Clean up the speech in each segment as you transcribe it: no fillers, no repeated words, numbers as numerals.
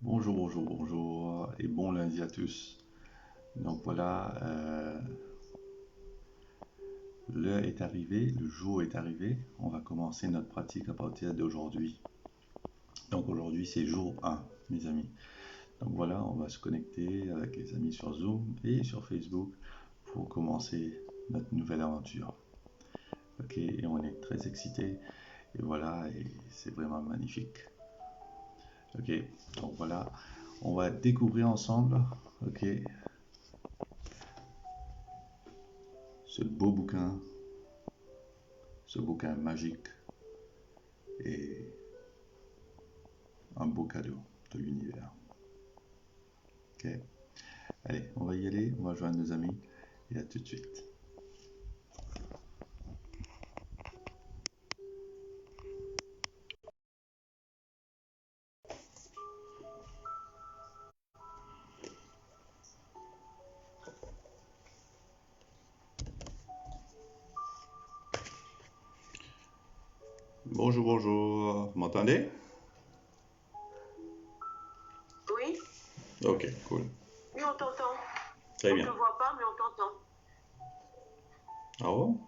Bonjour, bonjour, bonjour et bon lundi à tous. Donc voilà, l'heure est arrivée, le jour est arrivé. On va commencer notre pratique à partir d'aujourd'hui. Donc aujourd'hui c'est jour 1, mes amis. Donc voilà, on va se connecter avec les amis sur Zoom et sur Facebook pour commencer notre nouvelle aventure. Ok, et on est très excités. Et voilà, et c'est vraiment magnifique. Ok, donc voilà, on va découvrir ensemble, ok, ce ce bouquin magique et un beau cadeau de l'univers. Ok, allez, on va y aller, on va joindre nos amis et à tout de suite. Bonjour, bonjour, vous m'entendez? Oui, Ok, cool, oui, on t'entend. très On te bien. voit pas, mais on t'entend. Ah bon?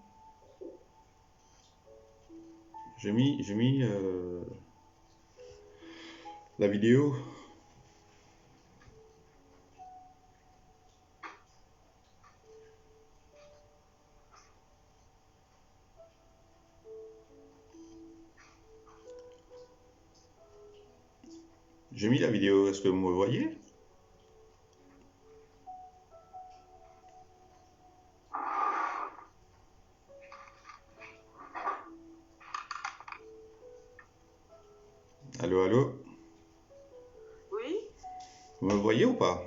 J'ai mis la vidéo. J'ai mis la vidéo, est-ce que vous me voyez? Allô, allô? Oui, Vous me voyez ou pas?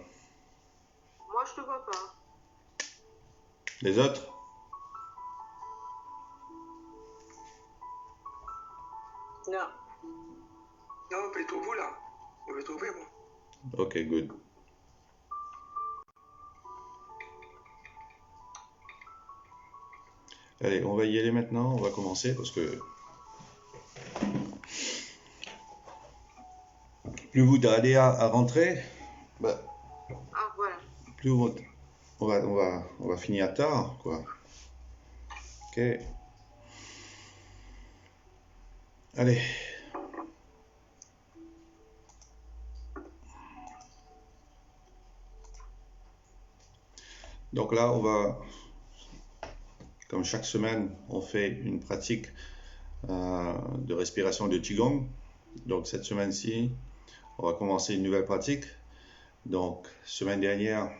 moi je te vois pas. Les autres? Non. Non, pas trop vous là. Je vais trouver moi. Ok, good. Allez, on va y aller maintenant, on va commencer parce que plus vous allez à rentrer, bah, Ah, voilà. plus on va finir tard, quoi. Ok, allez. Donc là, comme chaque semaine, on fait une pratique de respiration de Qigong. Donc cette semaine-ci, on va commencer une nouvelle pratique. Donc, semaine dernière,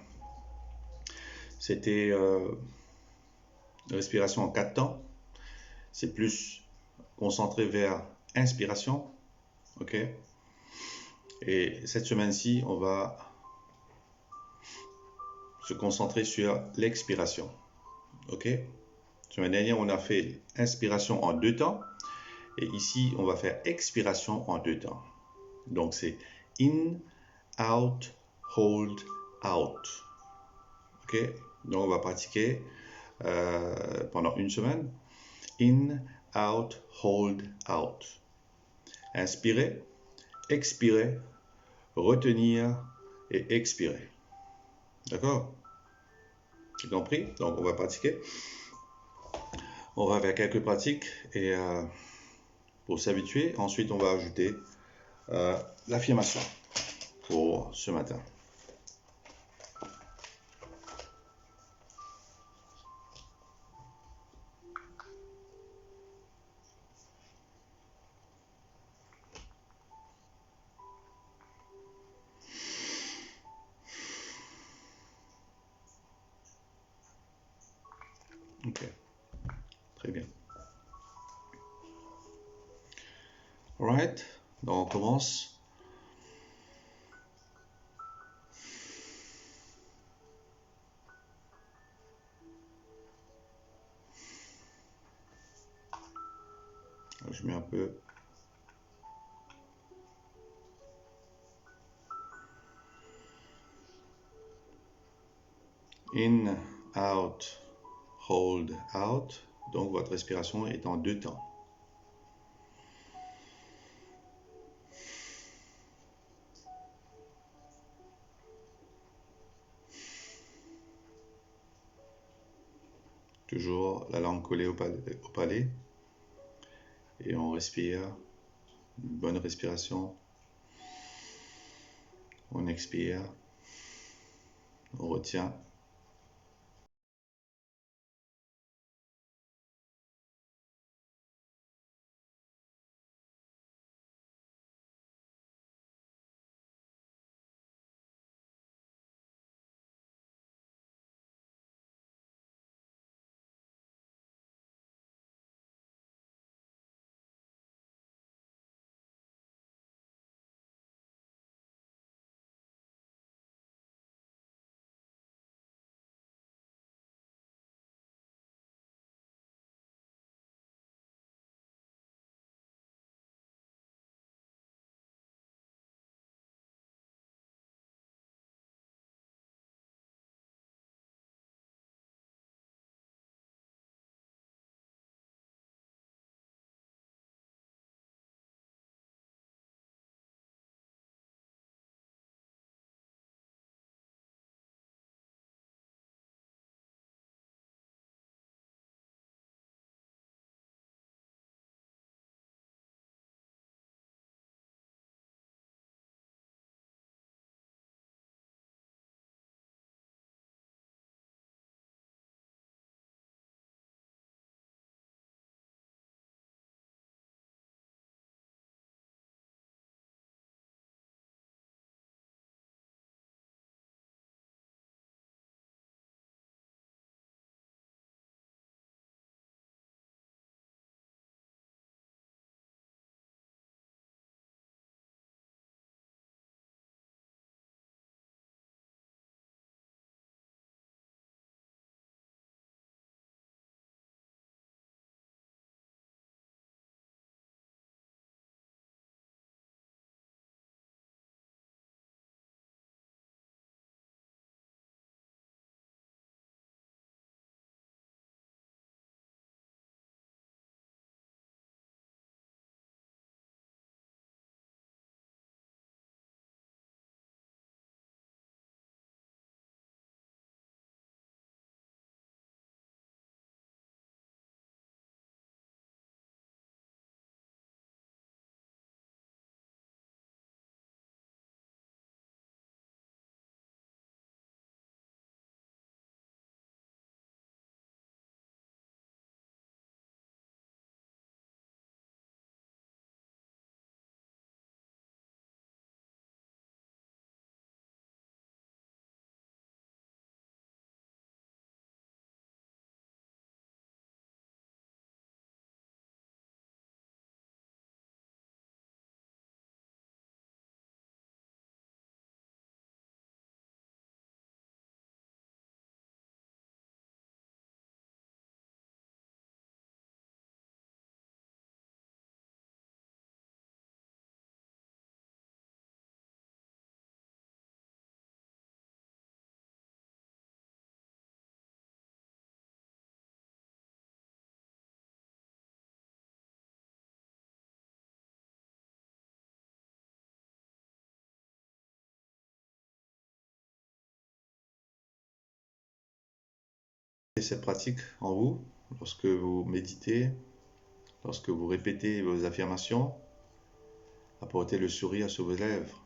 c'était respiration en 4 temps. C'est plus concentré vers inspiration. Ok. Et cette semaine-ci, on va se concentrer sur l'expiration. Ok. Semaine dernière, on a fait inspiration en 2 temps. Et ici, on va faire expiration en 2 temps. Donc, c'est in, out, hold, out. Ok. Donc, on va pratiquer pendant une semaine. In, out, hold, out. Inspirer, expirer, retenir et expirer. D'accord? J'ai compris? Donc, on va pratiquer. On va faire quelques pratiques et pour s'habituer, ensuite, on va ajouter l'affirmation pour ce matin. Ok, très bien. Alright, donc on commence. Je mets un peu. In, out, hold, out. Donc votre respiration est en 2 temps. Toujours la langue collée au palais. Et on respire. Une bonne respiration. On expire. On retient. Et cette pratique en vous, lorsque vous méditez, lorsque vous répétez vos affirmations, apportez le sourire sur vos lèvres.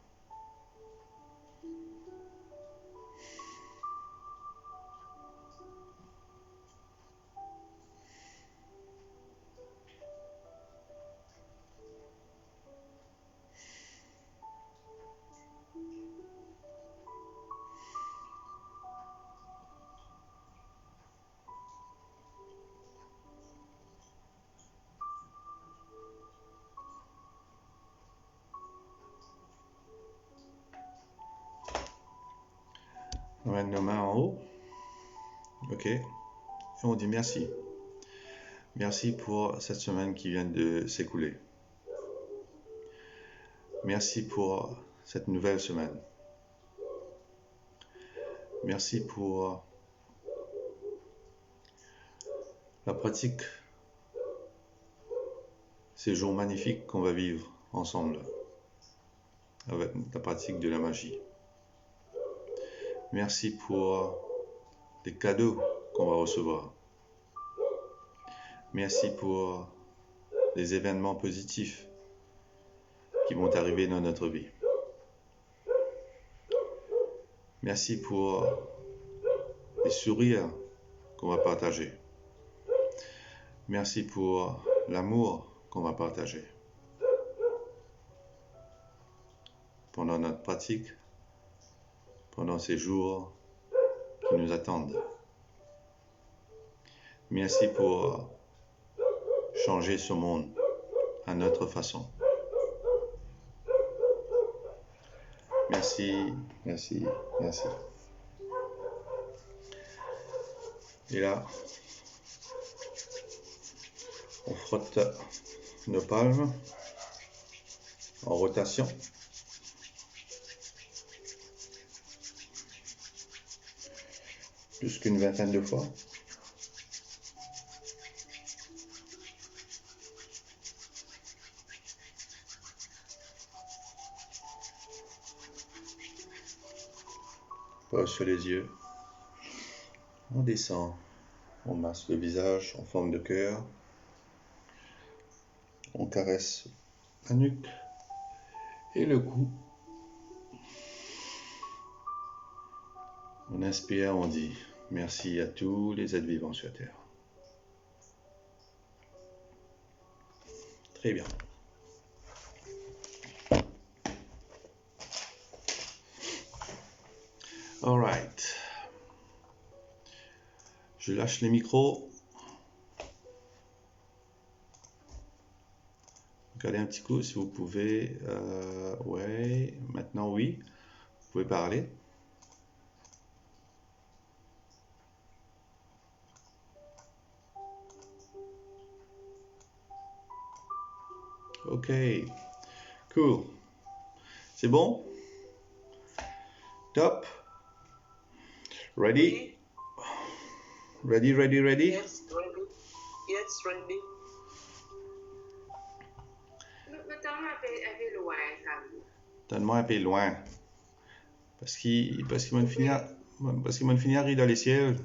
On met nos mains en haut. Ok. Et on dit merci. Merci pour cette semaine qui vient de s'écouler. Merci pour cette nouvelle semaine. Merci pour la pratique, ces jours magnifiques qu'on va vivre ensemble, avec la pratique de la magie. Merci pour les cadeaux qu'on va recevoir. Merci pour les événements positifs qui vont arriver dans notre vie. Merci pour les sourires qu'on va partager. Merci pour l'amour qu'on va partager pendant notre pratique, pendant ces jours qui nous attendent. Merci pour changer ce monde à notre façon. Merci, merci, merci. Et là, on frotte nos palmes en rotation. Plus qu'une vingtaine de fois. Pose sur les yeux. On descend. On masse le visage en forme de cœur. On caresse la nuque et le cou. On inspire, on dit merci à tous les êtres vivants sur Terre. Très bien. All right. Je lâche les micros. Regardez un petit coup si vous pouvez. Ouais, maintenant oui. Vous pouvez parler. Ok. Cool. C'est bon? Top. Ready? Ready, ready, ready? Yes, ready. Yes, ready. Mettons un peu loin, Camille. Donne-moi un peu loin. Parce qu'il va finir rire dans les ciels.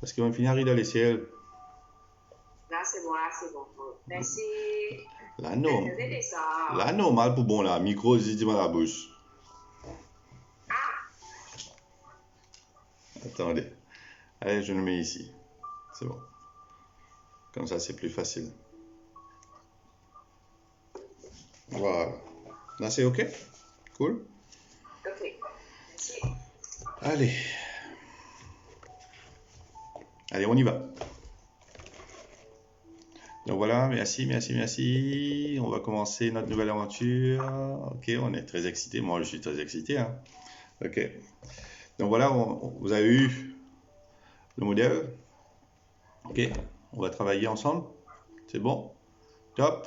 Parce qu'il va finir rire dans les ciels. Là, c'est bon. Merci. Là, non. Désolé, ça. Là, non, mal pour bon, là. Micro, dis dans la bouche. Attendez. Allez, je le mets ici. C'est bon. Comme ça, c'est plus facile. Voilà. Là, c'est OK? Cool? Ok. Merci. Allez. Allez, on y va. Donc voilà, merci. On va commencer notre nouvelle aventure. OK, on est très excités. Moi, je suis très excité. Hein. OK. Donc voilà, vous avez eu le modèle. OK, on va travailler ensemble. C'est bon? Top.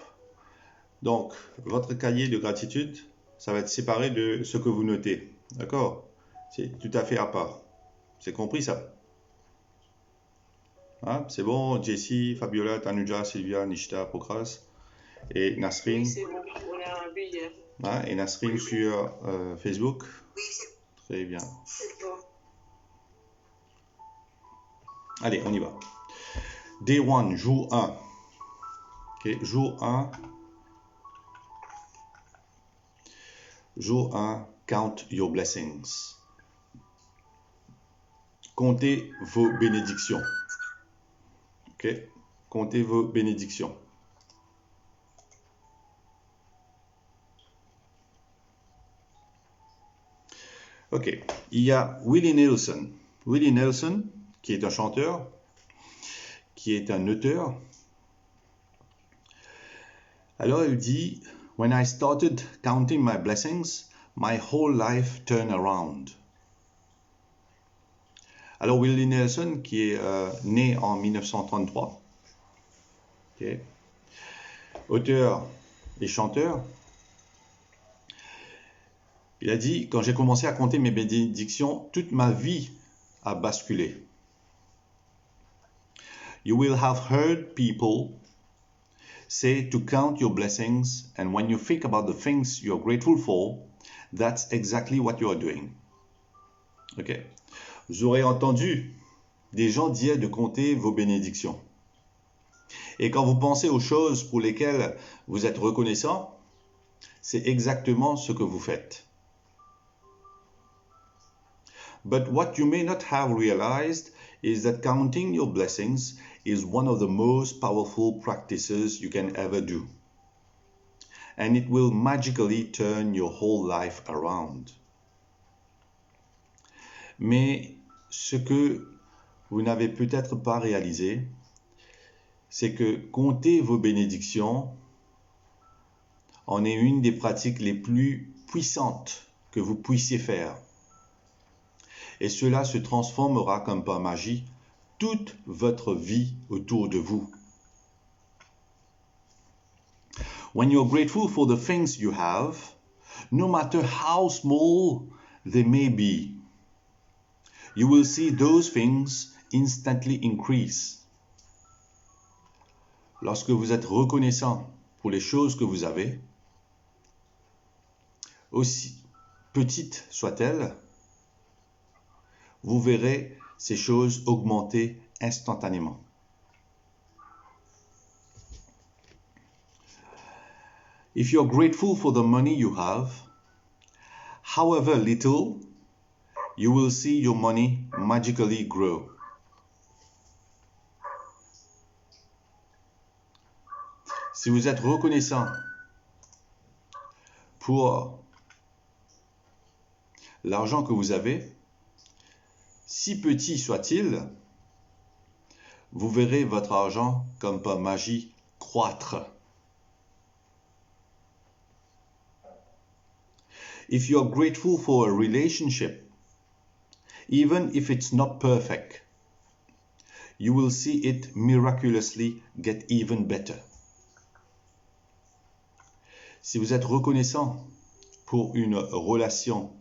Donc, votre cahier de gratitude, ça va être séparé de ce que vous notez. D'accord? C'est tout à fait à part. C'est compris ça? Hein? C'est bon, Jessie, Fabiola, Tanuja, Sylvia, Nishta, Pokras et Nasrin. Oui, c'est bon. On a un billet. Hein? Et Nasrin sur Facebook. Oui, c'est Très bien. bon. Allez, on y va. Day 1, jour 1. OK, jour 1. Jour 1, count your blessings. Comptez vos bénédictions. OK, comptez vos bénédictions. OK, il y a Willie Nelson. Willie Nelson, qui est un chanteur, qui est un auteur. Alors il dit, When I started counting my blessings, my whole life turned around. Alors Willie Nelson, qui est né en 1933, okay, auteur et chanteur, il a dit, quand j'ai commencé à compter mes bénédictions, toute ma vie a basculé. You will have heard people say to count your blessings, and when you think about the things you're grateful for, that's exactly what you are doing. Okay. Vous aurez entendu des gens disaient de compter vos bénédictions. Et quand vous pensez aux choses pour lesquelles vous êtes reconnaissant, c'est exactement ce que vous faites. But what you may not have realized is that counting your blessings is one of the most powerful practices you can ever do. And it will magically turn your whole life around. Mais ce que vous n'avez peut-être pas réalisé, c'est que compter vos bénédictions en est une des pratiques les plus puissantes que vous puissiez faire. Et cela se transformera comme par magie toute votre vie autour de vous. When you're grateful for the things you have, no matter how small they may be, you will see those things instantly increase. Lorsque vous êtes reconnaissant pour les choses que vous avez, aussi petites soient-elles, vous verrez ces choses augmenter instantanément. If you're grateful for the money you have, however little, you will see your money magically grow. Si vous êtes reconnaissant pour l'argent que vous avez, si petit soit-il, vous verrez votre argent comme par magie croître. If you're grateful for a relationship, even if it's not perfect, you will see it miraculously get even better. Si vous êtes reconnaissant pour une relation,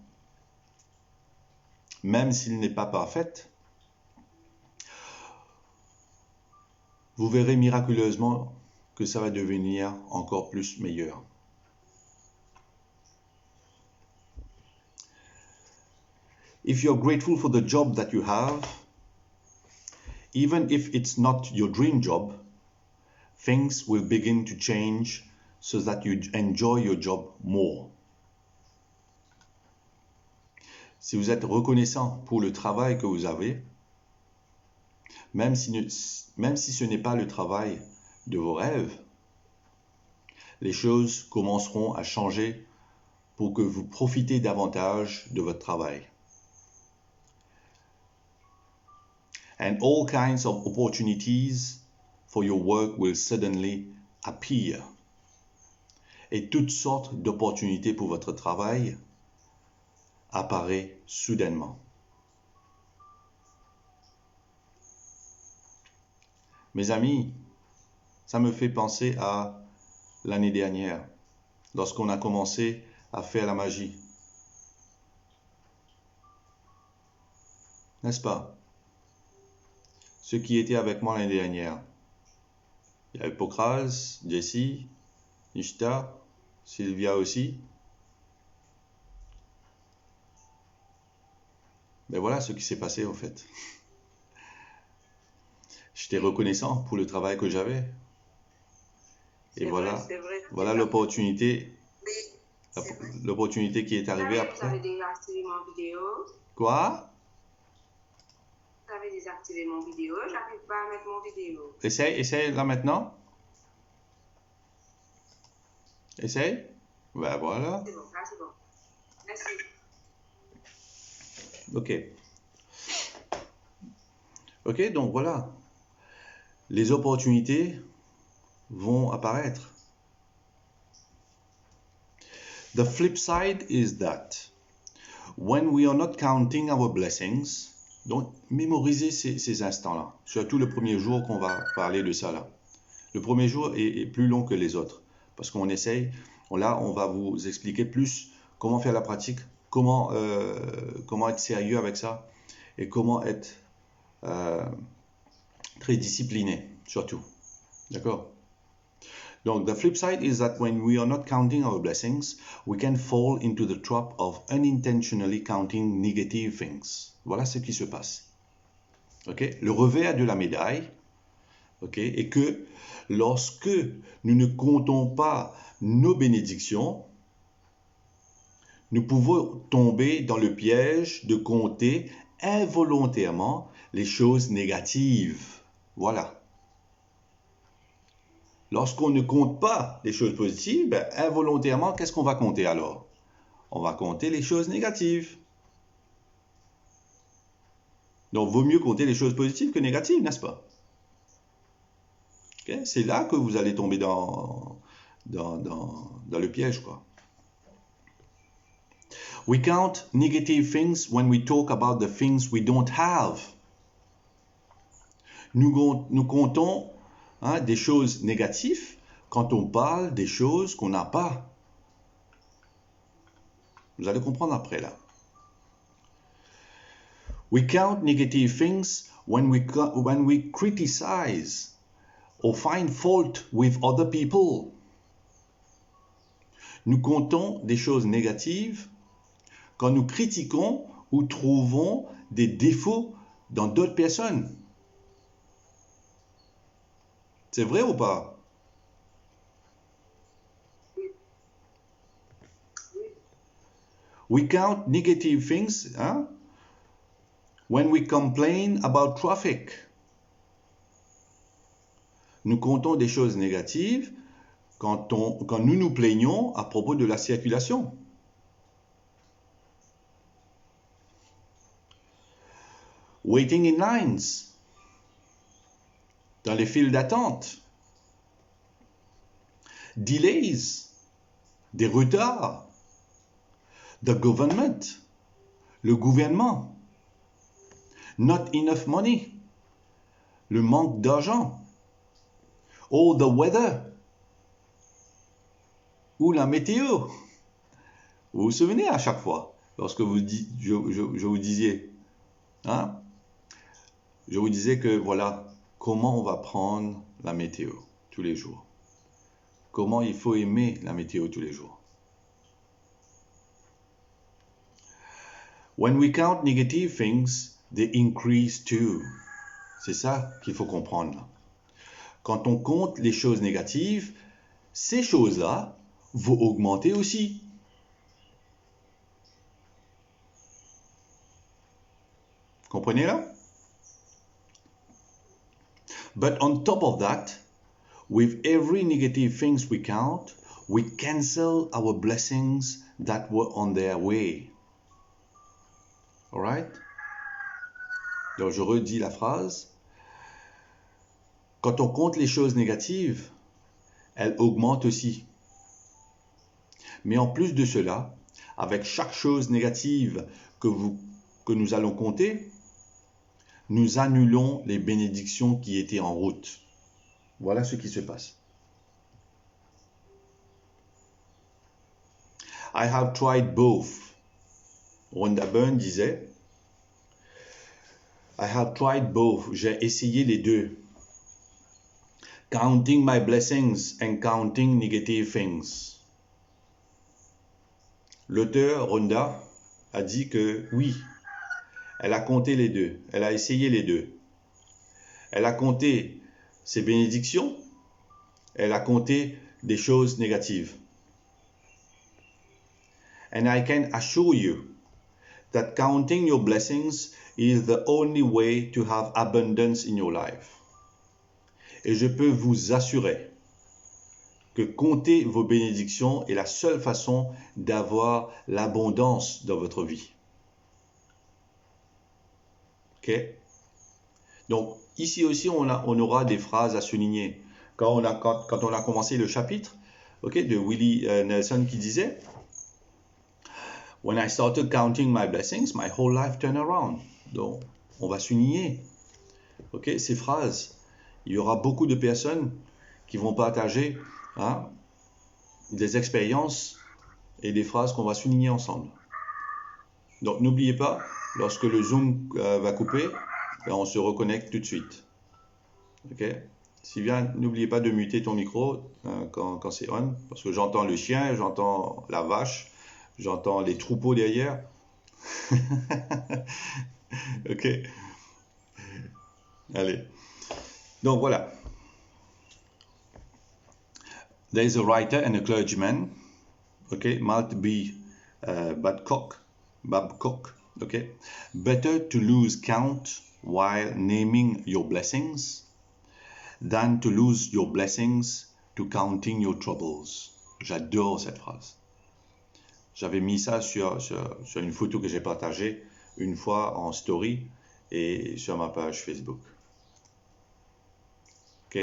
même s'il n'est pas parfaite, vous verrez miraculeusement que ça va devenir encore plus meilleur. If you're grateful for the job that you have, even if it's not your dream job, things will begin to change so that you enjoy your job more. Si vous êtes reconnaissant pour le travail que vous avez, même si ce n'est pas le travail de vos rêves, les choses commenceront à changer pour que vous profitez davantage de votre travail. And all kinds of opportunities for your work will suddenly appear. Et toutes sortes d'opportunités pour votre travail apparaissent soudainement. Mes amis, ça me fait penser à l'année dernière, lorsqu'on a commencé à faire la magie. N'est-ce pas? Ceux qui étaient avec moi l'année dernière. Il y avait Pokraz, Jessie, Nishta, Sylvia aussi. Ben voilà ce qui s'est passé en fait. J'étais reconnaissant pour le travail que j'avais. Et voilà, voilà l'opportunité, l'opportunité qui est arrivée après. Vous avez désactivé mon vidéo. Quoi? Vous avez désactivé mon vidéo. J'arrive pas à mettre mon vidéo. Essaye là maintenant. Essaye. Ben voilà. C'est bon, là c'est bon. Merci. Ok, donc voilà. Les opportunités vont apparaître. The flip side is that when we are not counting our blessings, donc mémorisez ces instants-là, surtout le premier jour qu'on va parler de ça là. Le premier jour est plus long que les autres parce qu'on essaye, là on va vous expliquer plus comment faire la pratique, comment être sérieux avec ça et comment être très discipliné surtout. D'accord? Donc, the flip side is that when we are not counting our blessings, we can fall into the trap of unintentionally counting negative things. Voilà ce qui se passe. Okay? Le revers de la médaille, okay, est que lorsque nous ne comptons pas nos bénédictions, nous pouvons tomber dans le piège de compter involontairement les choses négatives. Voilà. Lorsqu'on ne compte pas les choses positives, ben, involontairement, qu'est-ce qu'on va compter alors? On va compter les choses négatives. Donc, vaut mieux compter les choses positives que négatives, n'est-ce pas? Okay? C'est là que vous allez tomber dans le piège, quoi. We count negative things when we talk about the things we don't have. Nous comptons des choses négatives quand on parle des choses qu'on n'a pas. Vous allez comprendre après là. We count negative things when we criticize or find fault with other people. Nous comptons des choses négatives quand nous critiquons ou trouvons des défauts dans d'autres personnes. C'est vrai ou pas? We count negative things when we complain about traffic. Nous comptons des choses négatives quand nous nous plaignons à propos de la circulation. Waiting in lines. Dans les files d'attente. Delays. Des retards. The government. Le gouvernement. Not enough money. Le manque d'argent. Or the weather. Ou la météo. Vous vous souvenez à chaque fois, lorsque je vous disais, je vous disais que voilà, comment on va prendre la météo tous les jours. Comment il faut aimer la météo tous les jours. When we count negative things, they increase too. C'est ça qu'il faut comprendre. Quand on compte les choses négatives, ces choses-là vont augmenter aussi. Comprenez là? But on top of that, with every negative things we count, we cancel our blessings that were on their way. Alright? Donc je redis la phrase. Quand on compte les choses négatives, elles augmentent aussi. Mais en plus de cela, avec chaque chose négative que nous allons compter, nous annulons les bénédictions qui étaient en route. Voilà ce qui se passe. I have tried both. Rhonda Byrne disait, I have tried both. J'ai essayé les deux. Counting my blessings and counting negative things. L'auteur, Rhonda, a dit que oui, elle a compté les deux. Elle a essayé les deux. Elle a compté ses bénédictions. Elle a compté des choses négatives. And I can assure you that counting your blessings is the only way to have abundance in your life. Et je peux vous assurer que compter vos bénédictions est la seule façon d'avoir l'abondance dans votre vie. Ok? Donc, ici aussi, on aura des phrases à souligner. Quand on a commencé le chapitre, de Willie Nelson qui disait « When I started counting my blessings, my whole life turned around. » Donc, on va souligner ces phrases. Il y aura beaucoup de personnes qui vont partager des expériences et des phrases qu'on va souligner ensemble. Donc, n'oubliez pas, lorsque le Zoom va couper, on se reconnecte tout de suite. Ok? Sylvia, n'oubliez pas de muter ton micro quand c'est on, parce que j'entends le chien, j'entends la vache, j'entends les troupeaux derrière. Ok? Allez. Donc voilà. There is a writer and a clergyman. Okay, Maltby Babcock. Okay. Better to lose count while naming your blessings than to lose your blessings to counting your troubles. J'adore cette phrase. J'avais mis ça sur une photo que j'ai partagée une fois en story et sur ma page Facebook. Ok?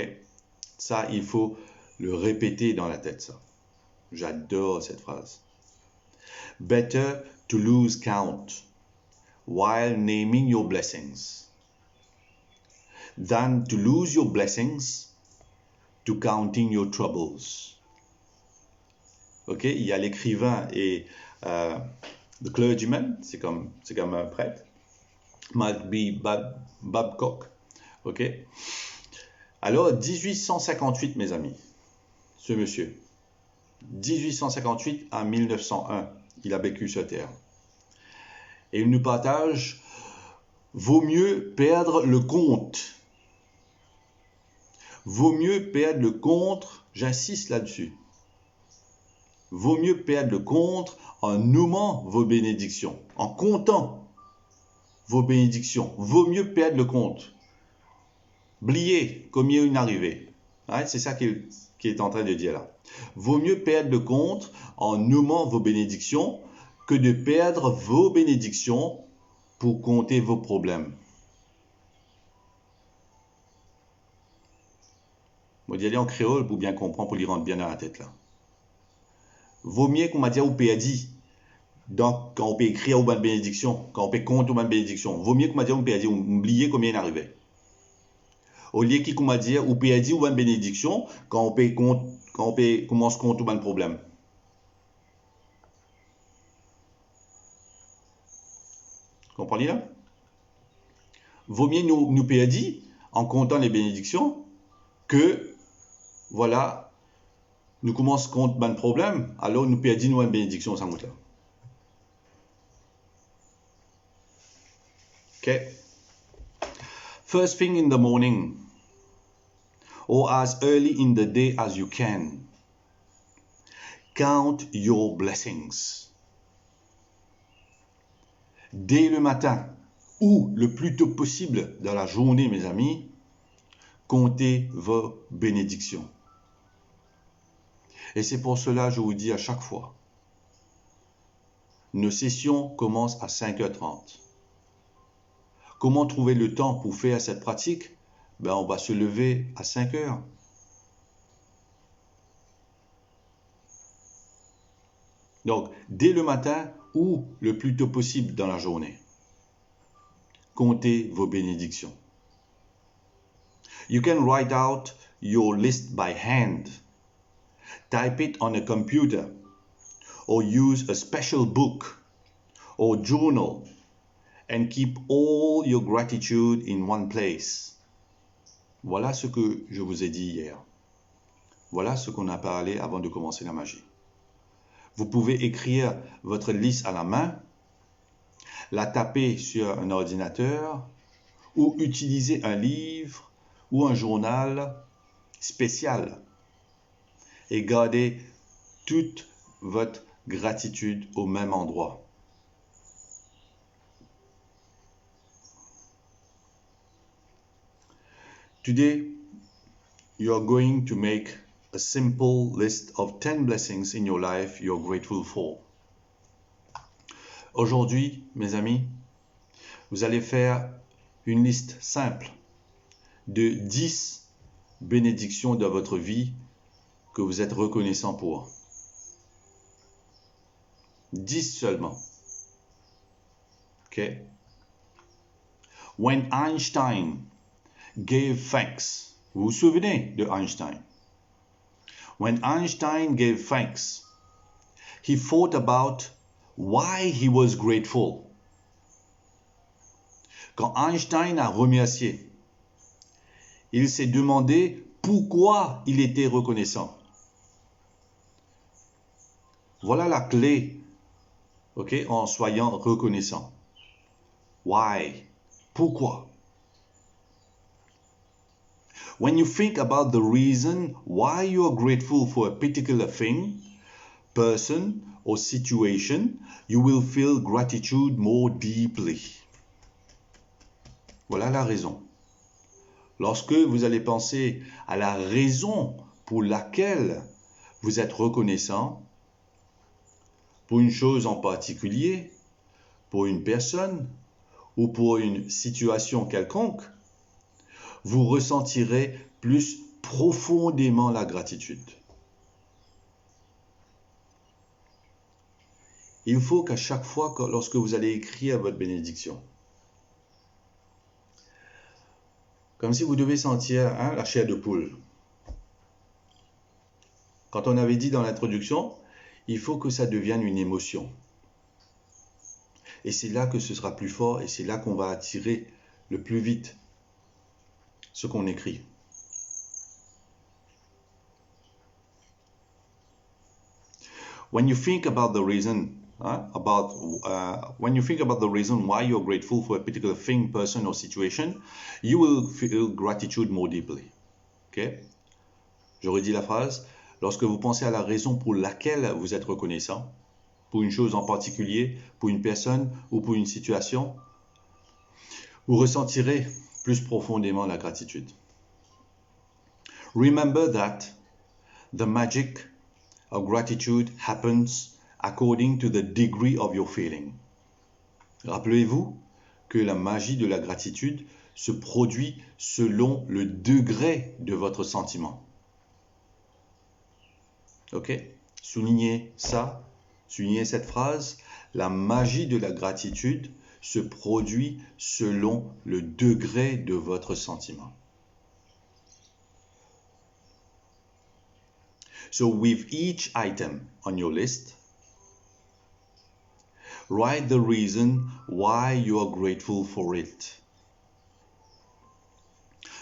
Ça, il faut le répéter dans la tête, ça. J'adore cette phrase. Better to lose count while naming your blessings than to lose your blessings to counting your troubles. Ok, il y a l'écrivain et the clergyman, c'est comme un prêtre, Maltby Babcock. Ok. Alors 1858, mes amis, ce monsieur, 1858 à 1901, il a vécu sur Terre. Et il nous partage, vaut mieux perdre le compte. Vaut mieux perdre le compte, j'insiste là-dessus. Vaut mieux perdre le compte en nommant vos bénédictions, en comptant vos bénédictions. Vaut mieux perdre le compte. Oubliez combien il est arrivé. Ouais, c'est ça qu'il est en train de dire là. Vaut mieux perdre le compte en nommant vos bénédictions que de perdre vos bénédictions pour compter vos problèmes. Moi, d'y aller en créole pour bien comprendre, pour lui rendre bien dans la tête là. Vaut mieux qu'on m'a dit ou dit. Donc, quand on peut écrire ou bonne bénédiction, quand on peut compter ou bonne bénédiction, vaut mieux qu'on m'a dit ou dit, oublier combien il arrivait. Au lieu qu'on m'a dit ou peut dire ou bonne bénédiction, quand on peut commencer compte ou bonne problème. Comprenez là? Vaut mieux nous dire en comptant les bénédictions que, voilà, nous commençons compte bonne problème, alors nous peut dire nous une bénédiction sans compte là. Okay. First thing in the morning, or as early in the day as you can, count your blessings. Dès le matin, ou le plus tôt possible dans la journée, mes amis, comptez vos bénédictions. Et c'est pour cela que je vous dis à chaque fois, nos sessions commencent à 5h30. Comment trouver le temps pour faire cette pratique? Ben, on va se lever à 5h. Donc, dès le matin ou le plus tôt possible dans la journée, comptez vos bénédictions. You can write out your list by hand, type it on a computer, or use a special book or journal and keep all your gratitude in one place. Voilà ce que je vous ai dit hier. Voilà ce qu'on a parlé avant de commencer la magie. Vous pouvez écrire votre liste à la main, la taper sur un ordinateur ou utiliser un livre ou un journal spécial et garder toute votre gratitude au même endroit. Today, you are going to make a simple list of 10 blessings in your life you're grateful for. Aujourd'hui, mes amis, vous allez faire une liste simple de 10 bénédictions dans votre vie que vous êtes reconnaissant pour. 10 seulement. Ok? When Einstein gave thanks. Vous vous souvenez de Einstein? When Einstein gave thanks, he thought about why he was grateful. Quand Einstein a remercié, il s'est demandé pourquoi il était reconnaissant. Voilà la clé, ok, en soyant reconnaissant. Why? Pourquoi? When you think about the reason why you are grateful for a particular thing, person or situation, you will feel gratitude more deeply. Voilà la raison. Lorsque vous allez penser à la raison pour laquelle vous êtes reconnaissant, pour une chose en particulier, pour une personne ou pour une situation quelconque, vous ressentirez plus profondément la gratitude. Il faut qu'à chaque fois, lorsque vous allez écrire votre bénédiction, comme si vous devez sentir la chair de poule. Quand on avait dit dans l'introduction, il faut que ça devienne une émotion. Et c'est là que ce sera plus fort et c'est là qu'on va attirer le plus vite ce qu'on écrit. When you think about the reason, when you think about the reason why you're grateful for a particular thing, person or situation, you will feel gratitude more deeply. Okay? Je redis la phrase. Lorsque vous pensez à la raison pour laquelle vous êtes reconnaissant, pour une chose en particulier, pour une personne ou pour une situation, vous ressentirez plus profondément la gratitude. Remember that the magic of gratitude happens according to the degree of your feeling. Rappelez-vous que la magie de la gratitude se produit selon le degré de votre sentiment. Ok? Soulignez ça, soulignez cette phrase. La magie de la gratitude se produit selon le degré de votre sentiment. So with each item on your list, write the reason why you are grateful for it.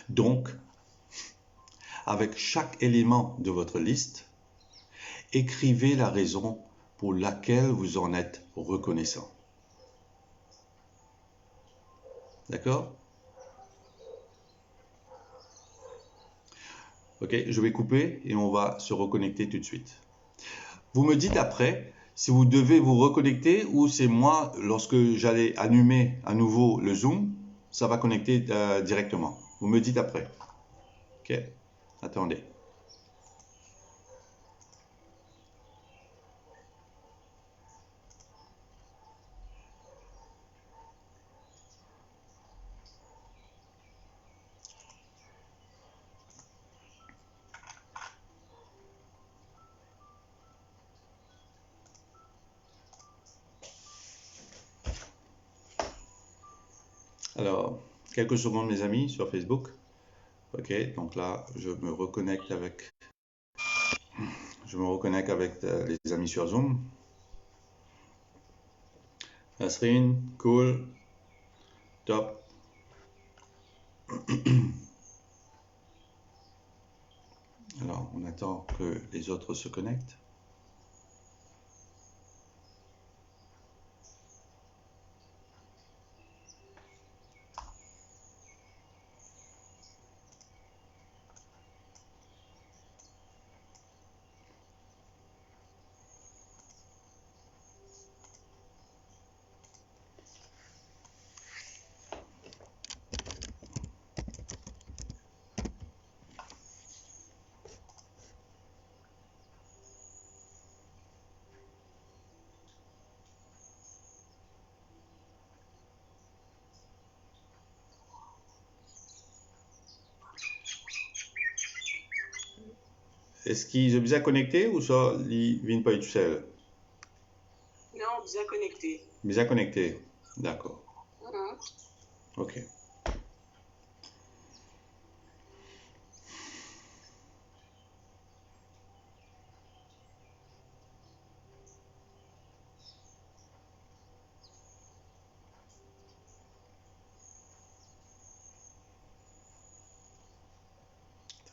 Donc, avec chaque élément de votre liste, écrivez la raison pour laquelle vous en êtes reconnaissant. D'accord? Ok, je vais couper et on va se reconnecter tout de suite. Vous me dites après si vous devez vous reconnecter ou c'est moi, lorsque j'allais allumer à nouveau le Zoom, ça va connecter directement. Vous me dites après. Ok, attendez. Alors, quelques secondes mes amis sur Facebook. Ok, donc là, je me reconnecte avec les amis sur Zoom. Nasrine, cool, top. Alors, on attend que les autres se connectent. Est-ce qu'ils sont bien connectés ou ça, ils ne viennent pas tout seul? Non, bien connecté. Bien connectés, d'accord. Ok.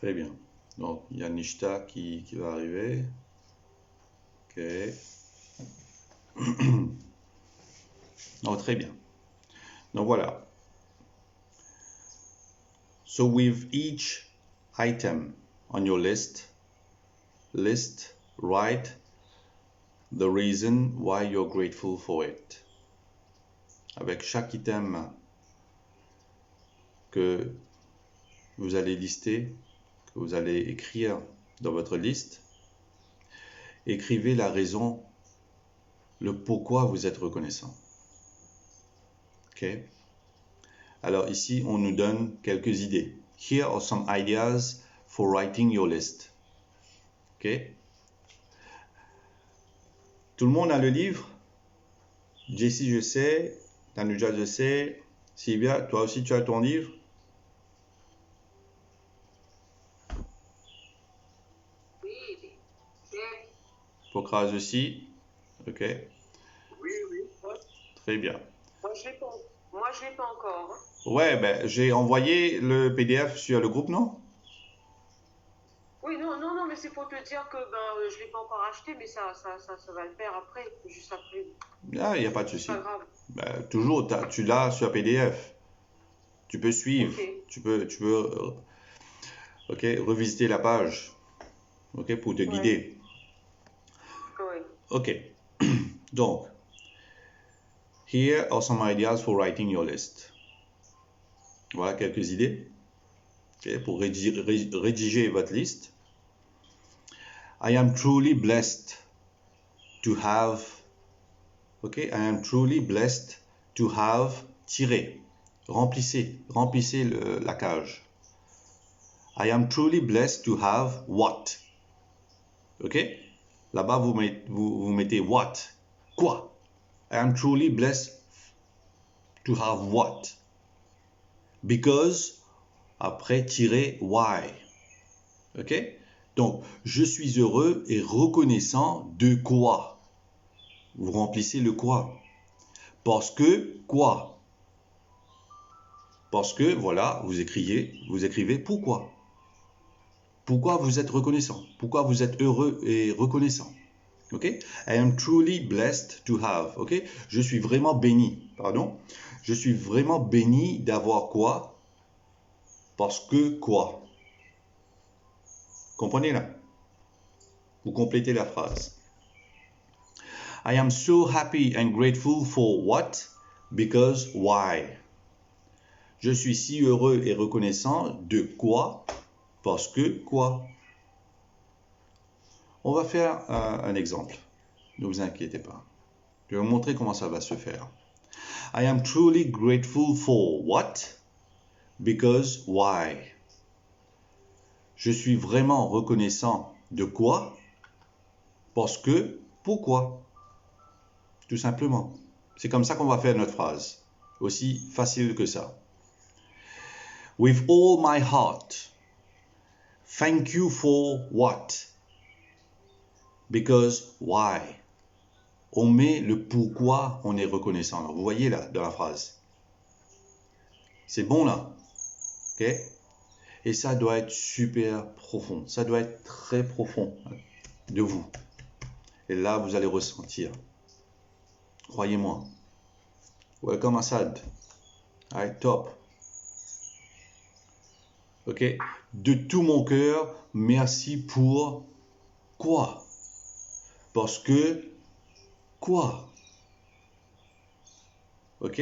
Très bien. Donc, il y a Nishta qui va arriver. Ok. Oh, très bien. Donc, voilà. So, with each item on your list, write the reason why you're grateful for it. Avec chaque item que vous allez lister, que vous allez écrire dans votre liste, écrivez la raison, le pourquoi vous êtes reconnaissant. Ok? Alors ici, on nous donne quelques idées. Here are some ideas for writing your list. Ok? Tout le monde a le livre? Jessie, je sais. Tanuja, je sais. Sylvia, toi aussi, tu as ton livre? Oui, j'ai. Pocrase aussi. Ok, Oui, oui. très bien. Moi, je l'ai pas encore. Hein. Ouais, ben, j'ai envoyé le PDF sur le groupe, non? Oui, non, mais c'est pour te dire que je l'ai pas encore acheté, mais ça va le faire après, juste après. Ah, il n'y a pas de C'est souci. pas grave. Ben, toujours, tu l'as sur PDF. Tu peux suivre. Ok. Tu peux ok, revisiter la page. Ok, pour te guider. Ouais. Ok. Donc, here are some ideas for writing your list. Voilà quelques idées ok, pour rédiger votre liste. I am truly blessed to have. Ok, I am truly blessed to have. Tiré. Remplissez la cage. I am truly blessed to have what. Ok, là-bas vous mettez what. Quoi. I am truly blessed to have what. Because, après, tirer why. Ok? Donc, je suis heureux et reconnaissant de quoi? Vous remplissez le quoi. Parce que quoi? Parce que, voilà, vous écrivez pourquoi. Pourquoi vous êtes reconnaissant? Pourquoi vous êtes heureux et reconnaissant? Ok? I am truly blessed to have. Ok? Je suis vraiment béni. Pardon? Je suis vraiment béni d'avoir quoi? Parce que quoi? Comprenez là? Vous complétez la phrase. I am so happy and grateful for what? Because why? Je suis si heureux et reconnaissant de quoi? Parce que quoi? On va faire un exemple. Ne vous inquiétez pas. Je vais vous montrer comment ça va se faire. I am truly grateful for what? Because why? Je suis vraiment reconnaissant de quoi? Parce que pourquoi? Tout simplement. C'est comme ça qu'on va faire notre phrase. Aussi facile que ça. With all my heart. Thank you for what? Because why? On met le pourquoi on est reconnaissant. Alors, vous voyez là, dans la phrase. C'est bon là? Ok? Et ça doit être super profond. Ça doit être très profond de vous. Et là, vous allez ressentir. Croyez-moi. Welcome Assad. Alright, top. Ok? De tout mon cœur, merci pour quoi? Parce que quoi? Ok?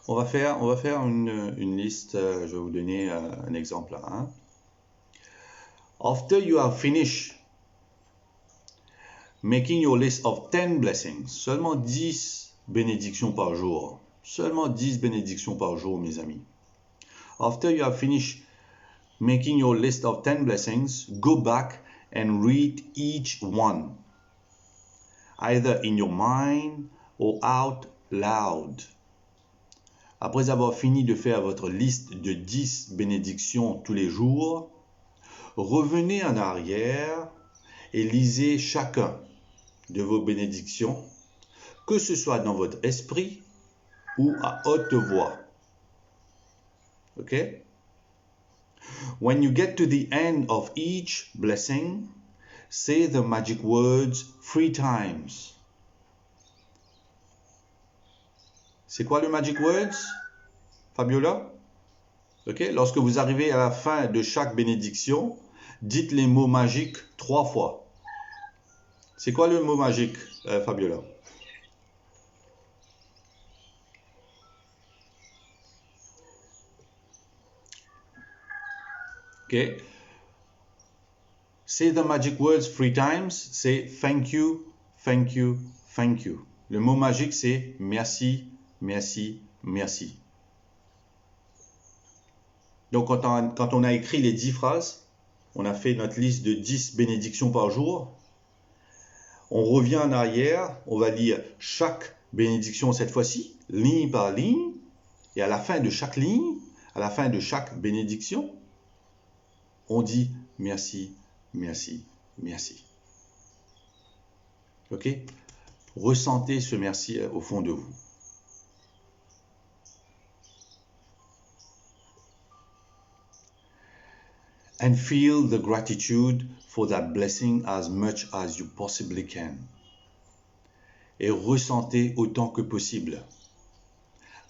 On va faire une liste. Je vais vous donner un exemple là. Hein? After you have finished making your list of 10 blessings, seulement 10 bénédictions par jour. Seulement 10 bénédictions par jour, mes amis. After you have finished making your list of 10 blessings, go back and read each one, either in your mind or out loud. Après avoir fini de faire votre liste de 10 bénédictions tous les jours, revenez en arrière et lisez chacun de vos bénédictions, que ce soit dans votre esprit ou à haute voix. Ok? When you get to the end of each blessing, say the magic words 3 times. C'est quoi le magic words, Fabiola? Ok? Lorsque vous arrivez à la fin de chaque bénédiction, dites les mots magiques 3 fois. C'est quoi le mot magique, Fabiola? Ok? Say the magic words 3 times. C'est thank you, thank you, thank you. Le mot magique, c'est merci, merci, merci. Donc, quand on a écrit les 10 phrases, on a fait notre liste de 10 bénédictions par jour. On revient en arrière, on va lire chaque bénédiction cette fois-ci, ligne par ligne. Et à la fin de chaque ligne, à la fin de chaque bénédiction, on dit merci, merci, merci. Ok? Ressentez ce merci au fond de vous. And feel the gratitude for that blessing as much as you possibly can. Et ressentez autant que possible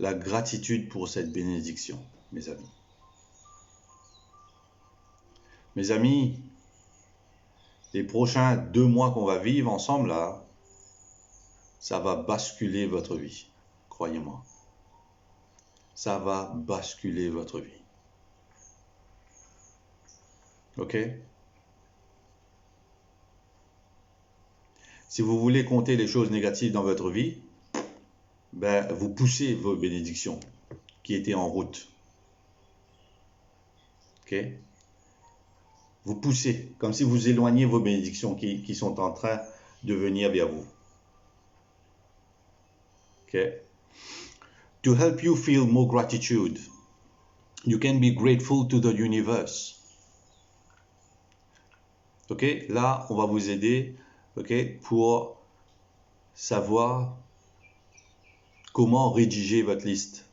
la gratitude pour cette bénédiction, mes amis. Mes amis, les prochains 2 mois qu'on va vivre ensemble là, ça va basculer votre vie, croyez-moi. Ça va basculer votre vie. Ok? Si vous voulez compter les choses négatives dans votre vie, ben, vous poussez vos bénédictions qui étaient en route. Ok? Vous poussez, comme si vous éloignez vos bénédictions qui sont en train de venir vers vous. Ok? To help you feel more gratitude, you can be grateful to the universe. Ok? Là, on va vous aider, ok, pour savoir comment rédiger votre liste.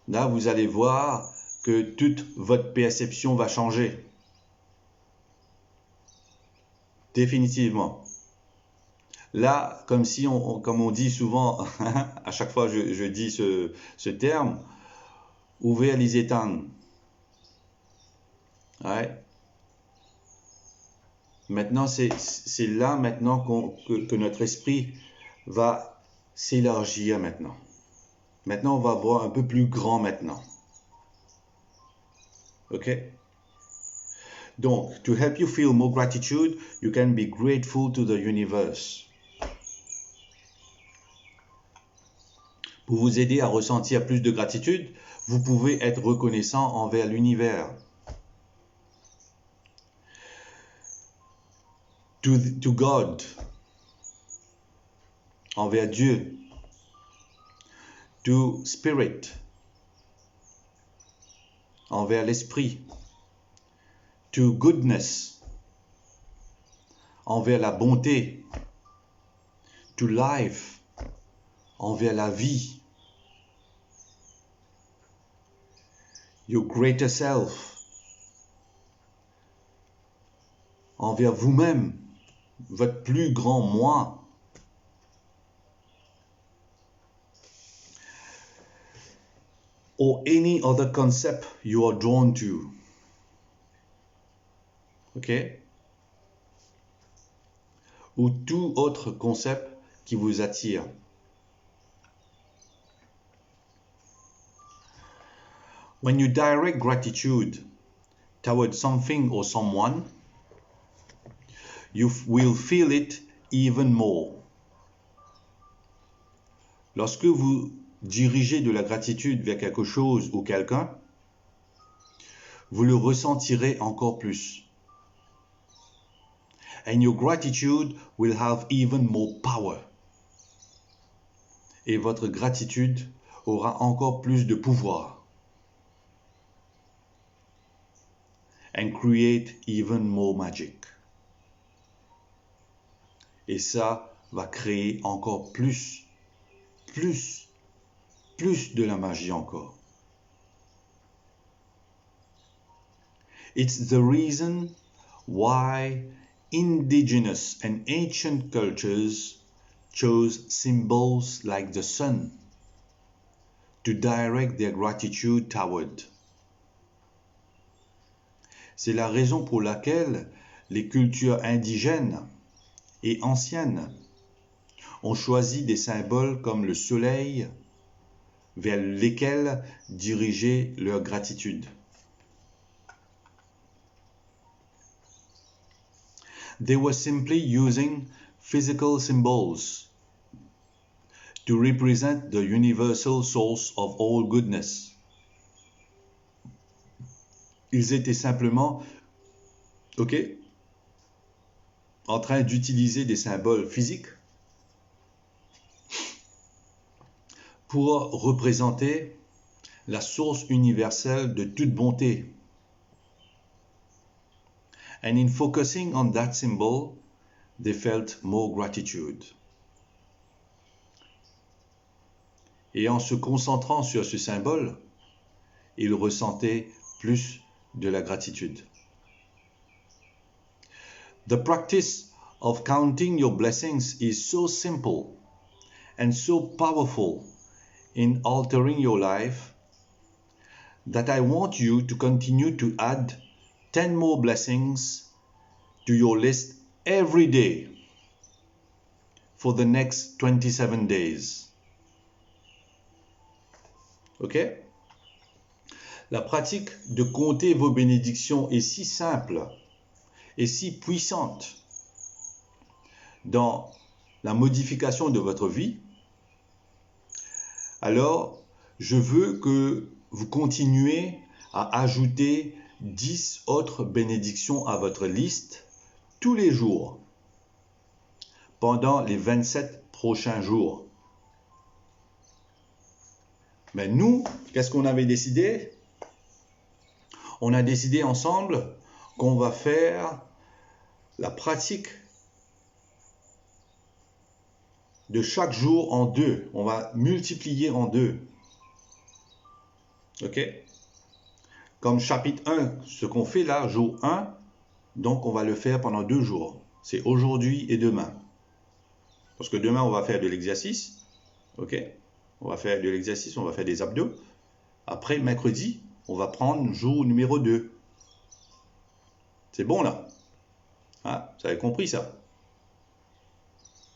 Là, vous allez voir que toute votre perception va changer. Définitivement. Là, comme on dit souvent, à chaque fois je dis ce terme, ouvrir les étangs. Ouais. Maintenant, c'est là maintenant que notre esprit va s'élargir maintenant. Maintenant, on va voir un peu plus grand maintenant. Ok? Donc, to help you feel more gratitude, you can be grateful to the universe. Pour vous aider à ressentir plus de gratitude, vous pouvez être reconnaissant envers l'univers. To God, envers Dieu. To Spirit, envers l'esprit. To goodness, envers la bonté. To life, envers la vie. Your greater self, envers vous-même, votre plus grand moi. Or any other concept you are drawn to. Ok? Ou tout autre concept qui vous attire. When you direct gratitude toward something or someone, you will feel it even more. Lorsque vous dirigez de la gratitude vers quelque chose ou quelqu'un, vous le ressentirez encore plus. And your gratitude will have even more power. Et votre gratitude aura encore plus de pouvoir. And create even more magic. Et ça va créer encore plus de la magie encore. It's the reason why indigenous and ancient cultures chose symbols like the sun to direct their gratitude toward. C'est la raison pour laquelle les cultures indigènes et anciennes ont choisi des symboles comme le soleil vers lesquels diriger leur gratitude. They were simply using physical symbols to represent the universal source of all goodness. Ils étaient simplement, en train d'utiliser des symboles physiques pour représenter la source universelle de toute bonté. And in focusing on that symbol, they felt more gratitude. Et en se concentrant sur ce symbole, ils ressentaient plus de la gratitude. The practice of counting your blessings is so simple and so powerful in altering your life that I want you to continue to add 10 more blessings to your list every day for the next 27 days. OK? La pratique de compter vos bénédictions est si simple et si puissante dans la modification de votre vie. Alors, je veux que vous continuez à ajouter 10 autres bénédictions à votre liste tous les jours pendant les 27 prochains jours. Mais nous, qu'est-ce qu'on avait décidé? On a décidé ensemble qu'on va faire la pratique de chaque jour en 2. On va multiplier en 2. OK? Comme chapitre 1, ce qu'on fait là, jour 1, donc on va le faire pendant 2 jours. C'est aujourd'hui et demain. Parce que demain, on va faire de l'exercice. OK? On va faire de l'exercice, on va faire des abdos. Après, mercredi, on va prendre jour numéro 2. C'est bon là? Hein? Vous avez compris ça?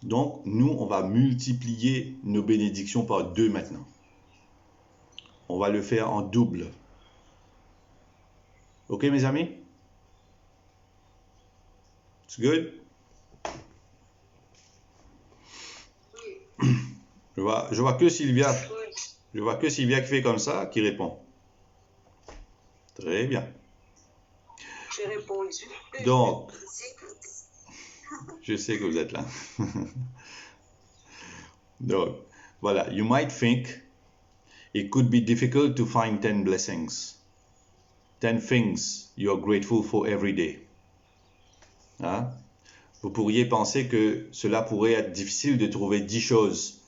Donc, nous, on va multiplier nos bénédictions par 2 maintenant. On va le faire en double. OK, mes amis? It's good? Je vois que Sylvia. Je vois que Sylvia qui fait comme ça, qui répond. Très bien. J'ai répondu. Donc, je sais que vous êtes là. Donc, voilà. You might think it could be difficult to find 10 blessings. 10 things you are grateful for every day. Hein? Vous pourriez penser que cela pourrait être difficile de trouver 10 choses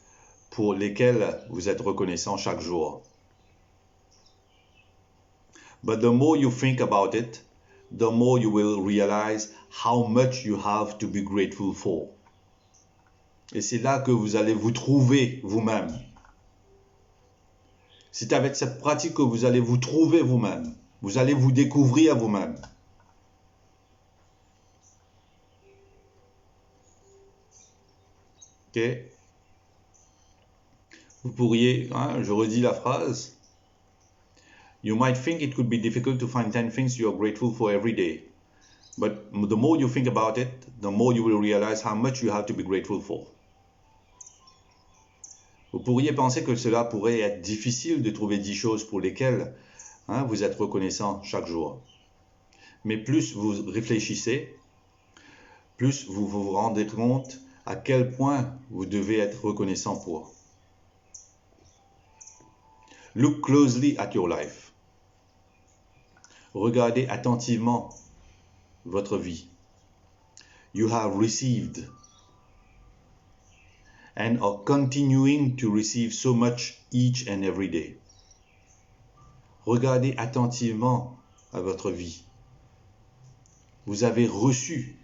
pour lesquelles vous êtes reconnaissant chaque jour. But the more you think about it, the more you will realize how much you have to be grateful for. Et c'est là que vous allez vous trouver vous-même. C'est avec cette pratique que vous allez vous trouver vous-même. Vous allez vous découvrir vous-même. OK? Vous pourriez, je redis la phrase. You might think it could be difficult to find 10 things you are grateful for every day. But the more you think about it, the more you will realize how much you have to be grateful for. Vous pourriez penser que cela pourrait être difficile de trouver 10 choses pour lesquelles vous êtes reconnaissant chaque jour. Mais plus vous réfléchissez, plus vous vous rendez compte à quel point vous devez être reconnaissant pour. Look closely at your life. Regardez attentivement votre vie. You have received and are continuing to receive so much each and every day. Regardez attentivement à votre vie. Vous avez reçu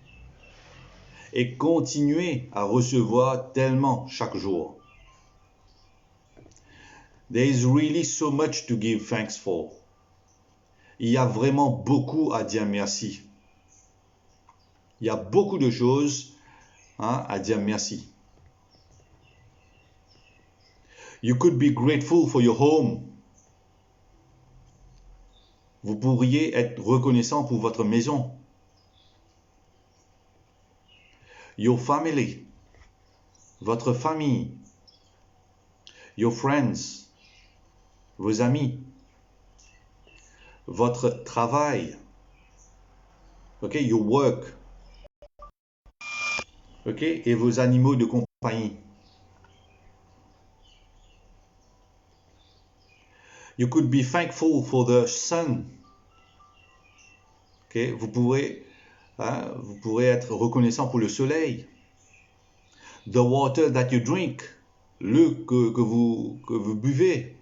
et continuez à recevoir tellement chaque jour. There is really so much to give thanks for. Il y a vraiment beaucoup à dire merci. Il y a beaucoup de choses à dire merci. You could be grateful for your home. Vous pourriez être reconnaissant pour votre maison. Your family. Votre famille. Your friends. Vos amis. Votre travail. OK, your work. OK, et vos animaux de compagnie. You could be thankful for the sun. Okay? Vous pourrez être reconnaissant pour le soleil. The water that you drink. L'eau que vous buvez.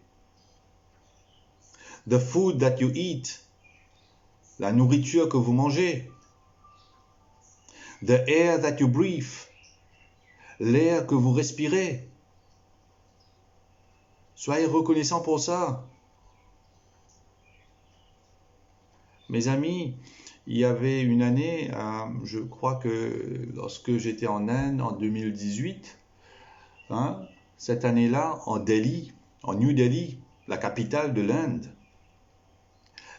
The food that you eat. La nourriture que vous mangez. The air that you breathe. L'air que vous respirez. Soyez reconnaissant pour ça. Mes amis, il y avait une année, je crois que lorsque j'étais en Inde en 2018, cette année-là, en Delhi, en New Delhi, la capitale de l'Inde,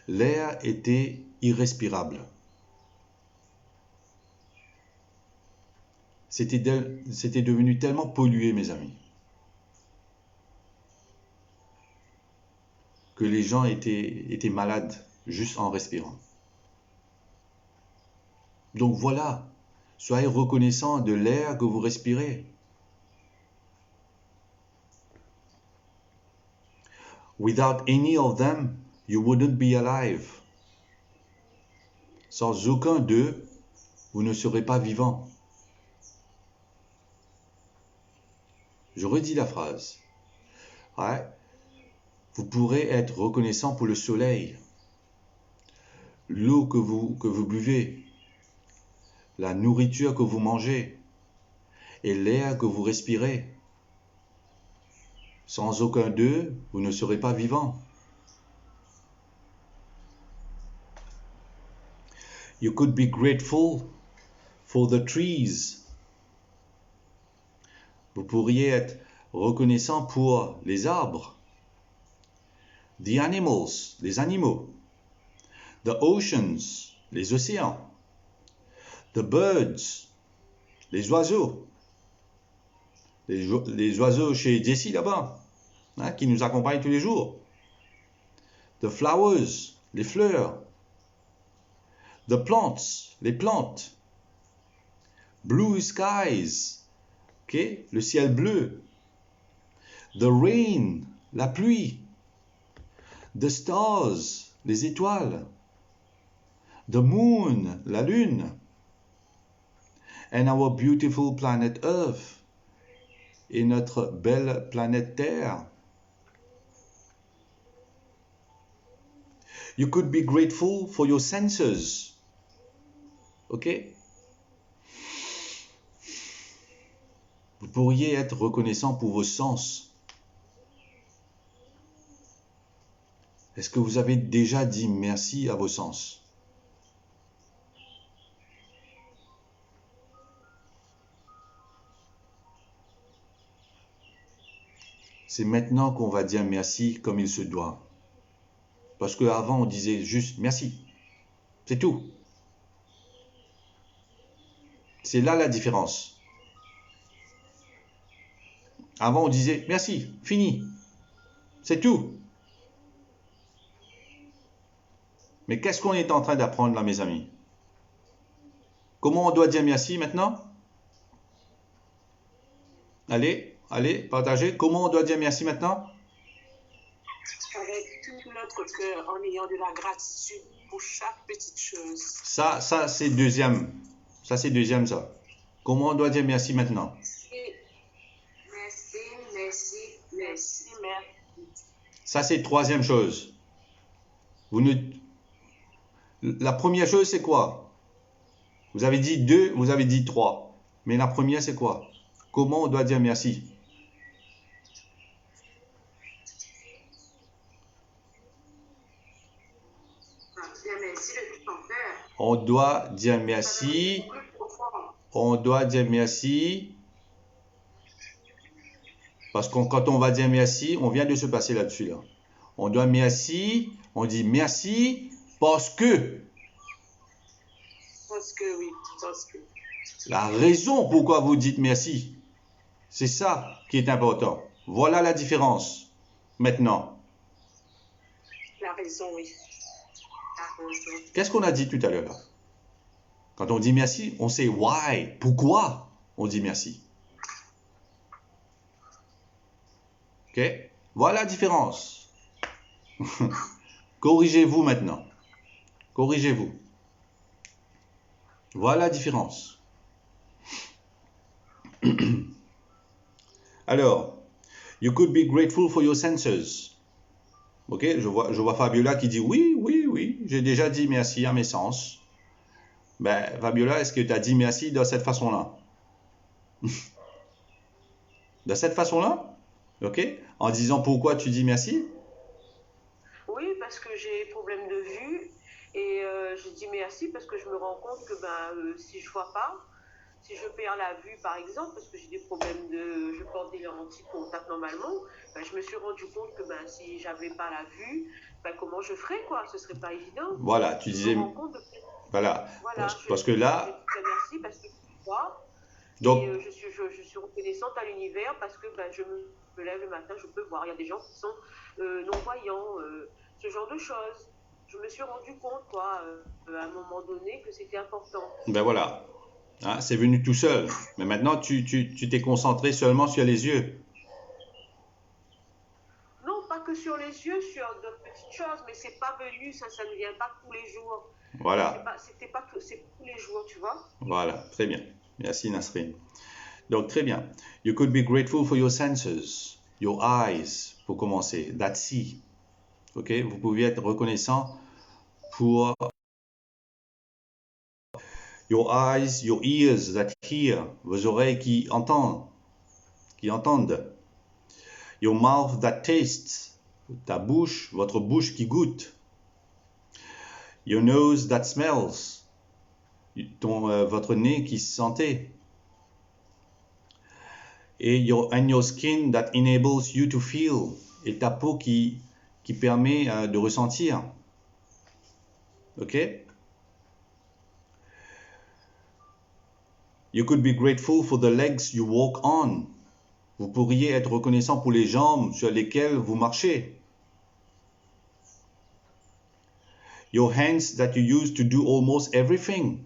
l'air était irrespirable. C'était devenu tellement pollué, mes amis, que les gens étaient malades juste en respirant. Donc voilà, soyez reconnaissants de l'air que vous respirez. Without any of them, you wouldn't be alive. Sans aucun d'eux, vous ne serez pas vivant. Je redis la phrase. Ouais. Vous pourrez être reconnaissant pour le soleil, l'eau que vous buvez, la nourriture que vous mangez et l'air que vous respirez. Sans aucun d'eux, vous ne serez pas vivant. You could be grateful for the trees. Vous pourriez être reconnaissant pour les arbres. The animals, les animaux. The oceans, les océans. The birds, les oiseaux. Les oiseaux chez Jessie là-bas, qui nous accompagnent tous les jours. The flowers, les fleurs. The plants, les plantes. Blue skies, okay, le ciel bleu. The rain, la pluie. The stars, les étoiles. The moon, la lune. And our beautiful planet Earth. Et notre belle planète Terre. You could be grateful for your senses. OK? Vous pourriez être reconnaissant pour vos sens. Est-ce que vous avez déjà dit merci à vos sens? C'est maintenant qu'on va dire merci comme il se doit. Parce qu'avant, on disait juste merci. C'est tout. C'est là la différence. Avant, on disait merci, fini. C'est tout. Mais qu'est-ce qu'on est en train d'apprendre là, mes amis? Comment on doit dire merci maintenant? Allez, partagez. Comment on doit dire merci maintenant? Avec tout notre cœur, en ayant de la gratitude pour chaque petite chose. Ça c'est deuxième. Ça, c'est deuxième, ça. Comment on doit dire merci maintenant? Merci. Ça, c'est troisième chose. La première chose, c'est quoi? Vous avez dit 2, vous avez dit 3. Mais la première, c'est quoi? Comment on doit dire merci? On doit dire merci. On doit dire merci. Parce que quand on va dire merci, on vient de se passer là-dessus. Là. On doit merci. On dit merci parce que. Parce que, oui, parce que. La raison pourquoi vous dites merci. C'est ça qui est important. Voilà la différence. Maintenant. La raison, oui. La raison. Qu'est-ce qu'on a dit tout à l'heure là? Quand on dit merci, on sait why. Pourquoi on dit merci. Ok? Voilà la différence. Corrigez-vous maintenant. Corrigez-vous. Voilà la différence. Alors, you could be grateful for your senses. Ok, je vois Fabiola qui dit oui, j'ai déjà dit merci à mes sens. Ben, Fabiola, est-ce que tu as dit merci de cette façon-là? De cette façon-là? Ok, en disant pourquoi tu dis merci? Oui, parce que j'ai problème de vue et je dis merci parce que je me rends compte que si je vois pas, si je perds la vue par exemple, parce que j'ai des problèmes je porte des lentilles contact normalement, je me suis rendu compte que si j'avais pas la vue, comment je ferais quoi? Ce serait pas évident. Voilà, tu disais. Voilà, parce que là. Je dis merci parce que je vois. Donc, et je suis reconnaissante à l'univers parce que je me lève le matin, je peux voir. Il y a des gens qui sont non-voyants, ce genre de choses. Je me suis rendu compte, quoi, à un moment donné, que c'était important. Ben voilà, hein, c'est venu tout seul. Mais maintenant, tu t'es concentré seulement sur les yeux. Non, pas que sur les yeux, sur d'autres petites choses, mais c'est pas venu, ça ne vient pas tous les jours. Voilà. C'est tous les jours, tu vois. Voilà, très bien. Merci Nasrine. Donc, très bien. You could be grateful for your senses, your eyes, pour commencer, that see. Ok, vous pouvez être reconnaissant pour your eyes, your ears that hear, vos oreilles qui entendent. Your mouth that tastes, ta bouche, votre bouche qui goûte. Your nose that smells, votre nez qui sentait. Et your skin that enables you to feel, et ta peau qui permet de ressentir. Ok? You could be grateful for the legs you walk on. Vous pourriez être reconnaissant pour les jambes sur lesquelles vous marchez. Your hands that you use to do almost everything.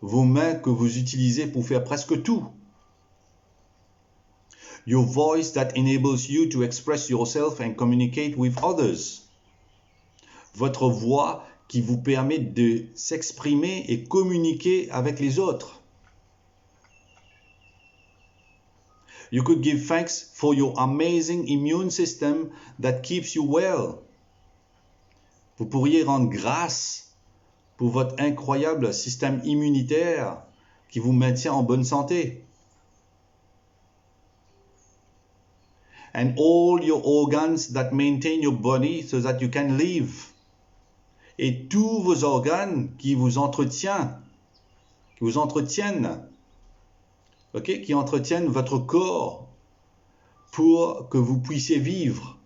Vos mains que vous utilisez pour faire presque tout. Your voice that enables you to express yourself and communicate with others. Votre voix qui vous permet de s'exprimer et communiquer avec les autres. You could give thanks for your amazing immune system that keeps you well. Vous pourriez rendre grâce pour votre incroyable système immunitaire qui vous maintient en bonne santé. And all your organs that maintain your body so that you can live. Et tous vos organes qui vous entretiennent, okay, qui entretiennent votre corps pour que vous puissiez vivre.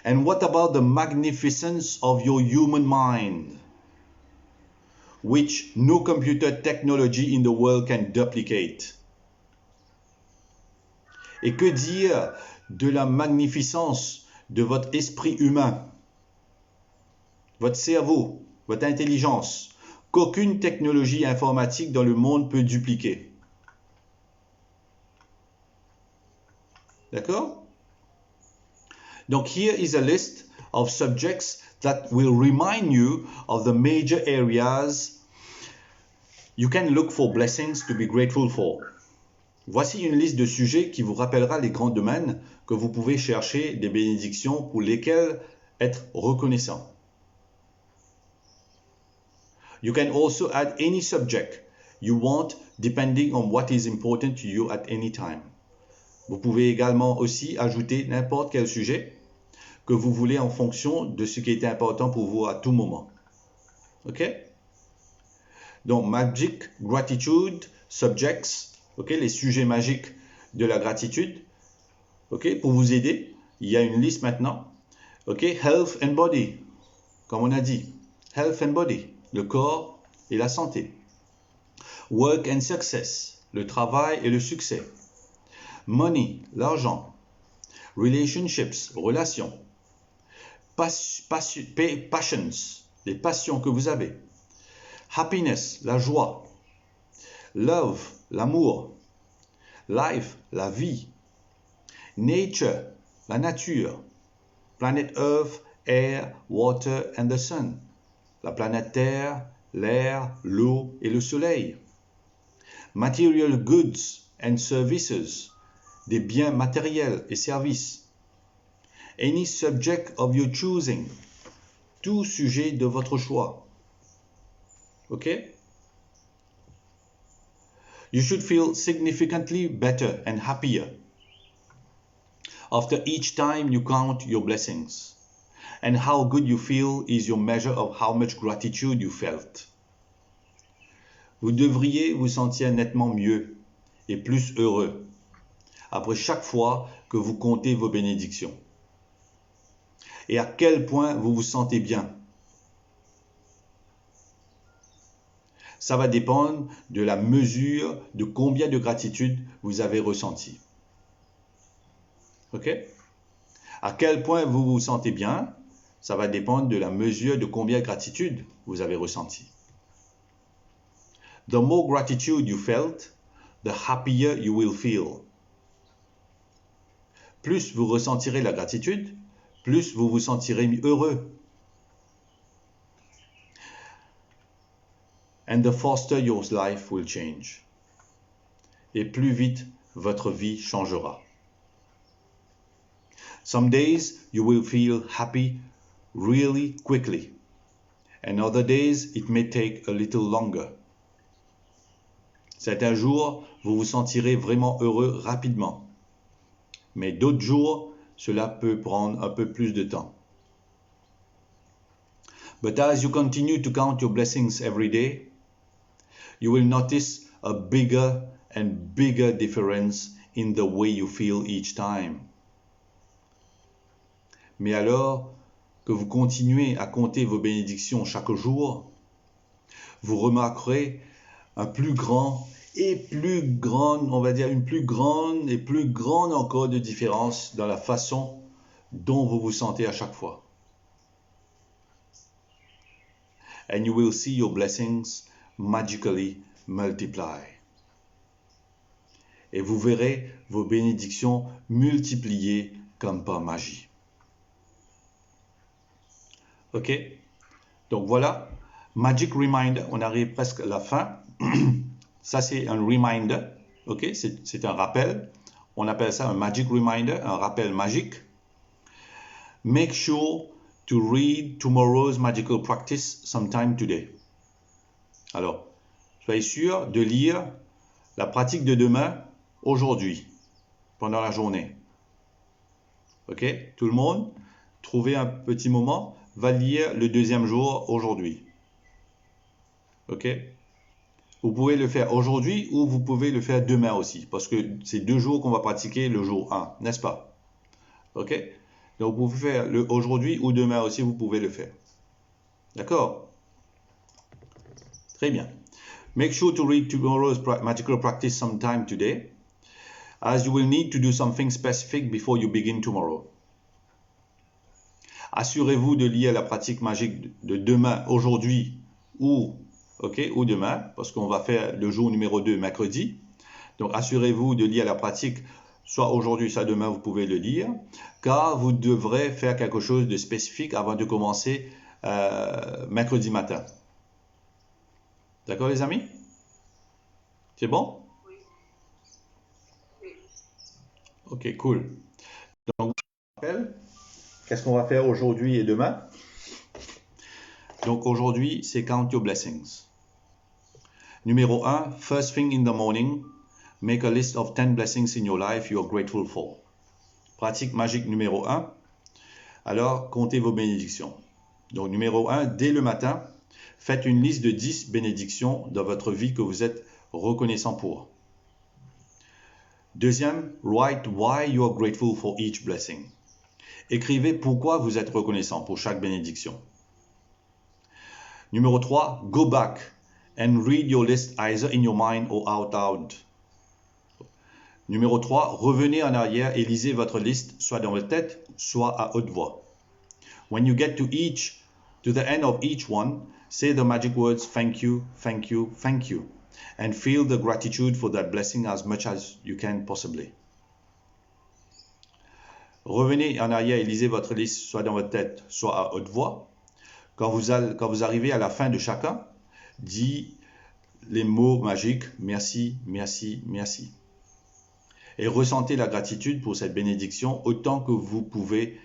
And what about the magnificence of your human mind, which no computer technology in the world can duplicate? Et que dire de la magnificence de votre esprit humain, votre cerveau, votre intelligence, qu'aucune technologie informatique dans le monde peut dupliquer. D'accord? Donc, here is a list of subjects that will remind you of the major areas you can look for blessings to be grateful for. Voici une liste de sujets qui vous rappellera les grands domaines que vous pouvez chercher des bénédictions pour lesquelles être reconnaissant. You can also add any subject you want depending on what is important to you at any time. Vous pouvez également aussi ajouter n'importe quel sujet que vous voulez en fonction de ce qui est important pour vous à tout moment. OK? Donc, magic, gratitude, subjects, OK? Les sujets magiques de la gratitude. OK? Pour vous aider, il y a une liste maintenant. OK? Health and body, comme on a dit. Health and body, le corps et la santé. Work and success, le travail et le succès. Money, l'argent. Relationships, relations. Passions, les passions que vous avez. Happiness, la joie. Love, l'amour. Life, la vie. Nature, la nature. Planet Earth, air, water and the sun. La planète Terre, l'air, l'eau et le soleil. Material goods and services, des biens matériels et services. Any subject of your choosing, tout sujet de votre choix. OK? You should feel significantly better and happier after each time you count your blessings. And how good you feel is your measure of how much gratitude you felt. Vous devriez vous sentir nettement mieux et plus heureux après chaque fois que vous comptez vos bénédictions. Et à quel point vous vous sentez bien. Ça va dépendre de la mesure de combien de gratitude vous avez ressenti. OK? À quel point vous vous sentez bien, ça va dépendre de la mesure de combien de gratitude vous avez ressenti. The more gratitude you felt, the happier you will feel. Plus vous ressentirez la gratitude, plus vous vous sentirez heureux. And the faster your life will change. Et plus vite votre vie changera. Some days you will feel happy really quickly. And other days it may take a little longer. Certains jours, vous vous sentirez vraiment heureux rapidement. Mais d'autres jours, cela peut prendre un peu plus de temps. But as you continue to count your blessings every day, you will notice a bigger and bigger difference in the way you feel each time. Mais alors que vous continuez à compter vos bénédictions chaque jour, vous remarquerez un plus grand et plus grande, on va dire une plus grande et plus grande encore de différence dans la façon dont vous vous sentez à chaque fois. And you will see your blessings magically multiply. Et vous verrez vos bénédictions multipliées comme par magie. OK? Donc voilà, Magic Reminder, on arrive presque à la fin. Ça, c'est un reminder, OK? C'est un rappel. On appelle ça un Magic Reminder, un rappel magique. Make sure to read tomorrow's magical practice sometime today. Alors, soyez sûr de lire la pratique de demain aujourd'hui, pendant la journée. OK? Tout le monde, trouvez un petit moment, va lire le deuxième jour aujourd'hui. OK? Vous pouvez le faire aujourd'hui ou vous pouvez le faire demain aussi, parce que c'est 2 jours qu'on va pratiquer le jour 1, n'est-ce pas? OK? Donc vous pouvez faire aujourd'hui ou demain aussi, vous pouvez le faire. D'accord? Très bien. Make sure to read tomorrow's magical practice sometime today, as you will need to do something specific before you begin tomorrow. Assurez-vous de lire la pratique magique de demain, aujourd'hui ou demain, parce qu'on va faire le jour numéro 2 mercredi. Donc assurez-vous de lire la pratique, soit aujourd'hui, soit demain, vous pouvez le lire, car vous devrez faire quelque chose de spécifique avant de commencer mercredi matin. D'accord les amis? C'est bon? Oui. Oui. Ok, cool. Donc, je rappelle, qu'est-ce qu'on va faire aujourd'hui et demain? Donc aujourd'hui, c'est Count Your Blessings. Numéro 1, first thing in the morning, make a list of 10 blessings in your life you are grateful for. Pratique magique numéro 1. Alors, comptez vos bénédictions. Donc numéro 1, dès le matin, Faites une liste de 10 bénédictions dans votre vie que vous êtes reconnaissant pour. Deuxième, write why you are grateful for each blessing. Écrivez pourquoi vous êtes reconnaissant pour chaque bénédiction. Numéro 3, go back and read your list either in your mind or out loud. Numéro 3, revenez en arrière et lisez votre liste soit dans votre tête, soit à haute voix. When you get to the end of each one, say the magic words thank you, thank you, thank you, and feel the gratitude for that blessing as much as you can possibly. Revenez en arrière et lisez votre liste soit dans votre tête, soit à haute voix. Quand vous arrivez à la fin de chacun, dites les mots magiques merci, merci, merci. Et ressentez la gratitude pour cette bénédiction autant que vous pouvez,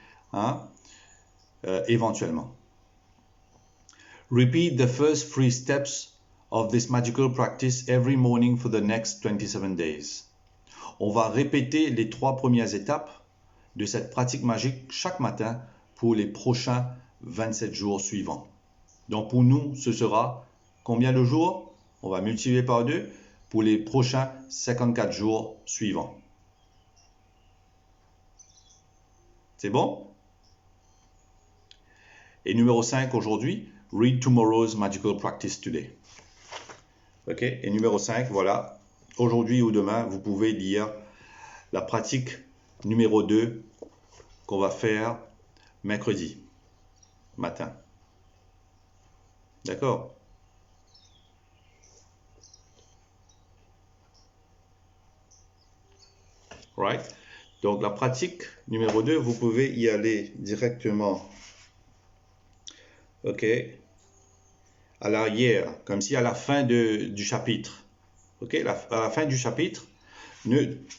éventuellement. Repeat the first 3 steps of this magical practice every morning for the next 27 days. On va répéter les 3 premières étapes de cette pratique magique chaque matin pour les prochains 27 jours suivants. Donc pour nous, ce sera combien de jours? On va multiplier par 2 pour les prochains 54 jours suivants. C'est bon? Et numéro 5 aujourd'hui, read tomorrow's magical practice today. Ok? Et numéro 5, voilà. Aujourd'hui ou demain, vous pouvez lire la pratique numéro 2 qu'on va faire mercredi matin. D'accord? Right? Donc la pratique numéro 2, vous pouvez y aller directement. Ok? À l'arrière, comme si à la fin du chapitre. Ok? À la fin du chapitre,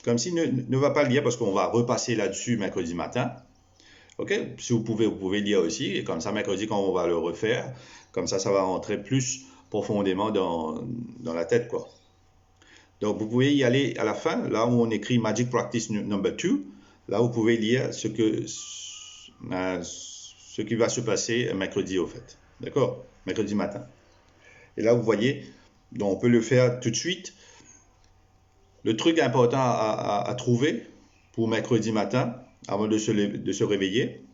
comme si ne va pas lire parce qu'on va repasser là-dessus mercredi matin. Ok? Si vous pouvez lire aussi. Et comme ça, mercredi, quand on va le refaire, comme ça va rentrer plus profondément dans la tête, quoi. Donc, vous pouvez y aller à la fin, là où on écrit Magic Practice number 2. Là, vous pouvez lire ce qui va se passer mercredi, au fait. D'accord? Mercredi matin. Et là, vous voyez, donc on peut le faire tout de suite. Le truc important à trouver pour mercredi matin, avant de se réveiller.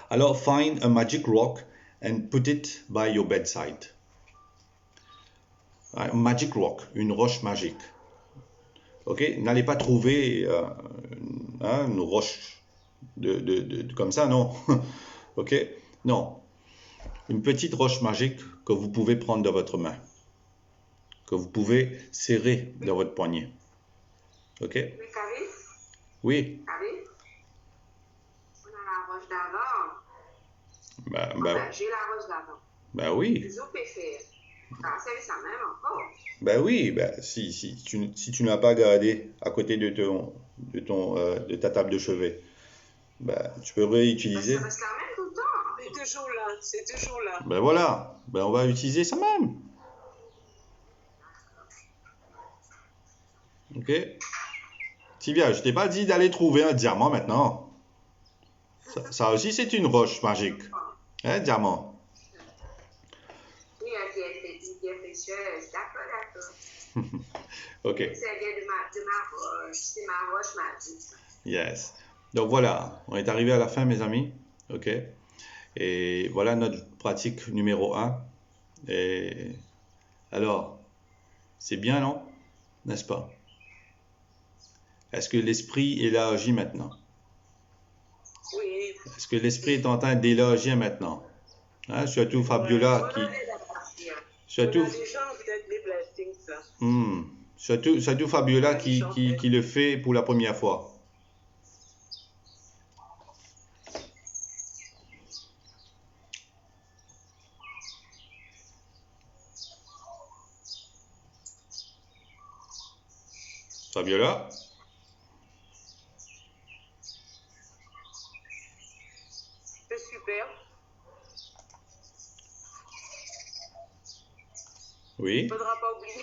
Alors, find a magic rock and put it by your bedside. Magic rock, une roche magique. Ok, n'allez pas trouver une roche comme ça, non. Ok, non. Une petite roche magique que vous pouvez prendre dans votre main, que vous pouvez serrer dans votre poignet. Ok. Mais Carré, Oui. Carré, on a la roche d'avant. J'ai la roche d'avant. Ben oui. Je peux faire. C'est ça même encore. Ben oui, si tu n'as pas gardé à côté de ta table de chevet, tu peux réutiliser. Ça reste la même tout le temps. C'est toujours là. Ben voilà, on va utiliser ça même. Ok. Sylvia, je t'ai pas dit d'aller trouver un diamant maintenant. Ça aussi, c'est une roche magique. Hein, diamant. Oui, qui est précieuse. D'accord. Ok. C'est bien de ma roche. C'est ma roche magique. Yes. Donc voilà, on est arrivé à la fin, mes amis. Ok. Et voilà notre pratique numéro 1. Et alors, c'est bien, non? N'est-ce pas? Est-ce que l'esprit élargit maintenant? Oui. Est-ce que l'esprit est en train d'élargir maintenant? Hein, surtout Fabiola qui... Surtout... Surtout Fabiola qui le fait pour la première fois. Fabiola? C'est super. Oui. Faudra pas oublier.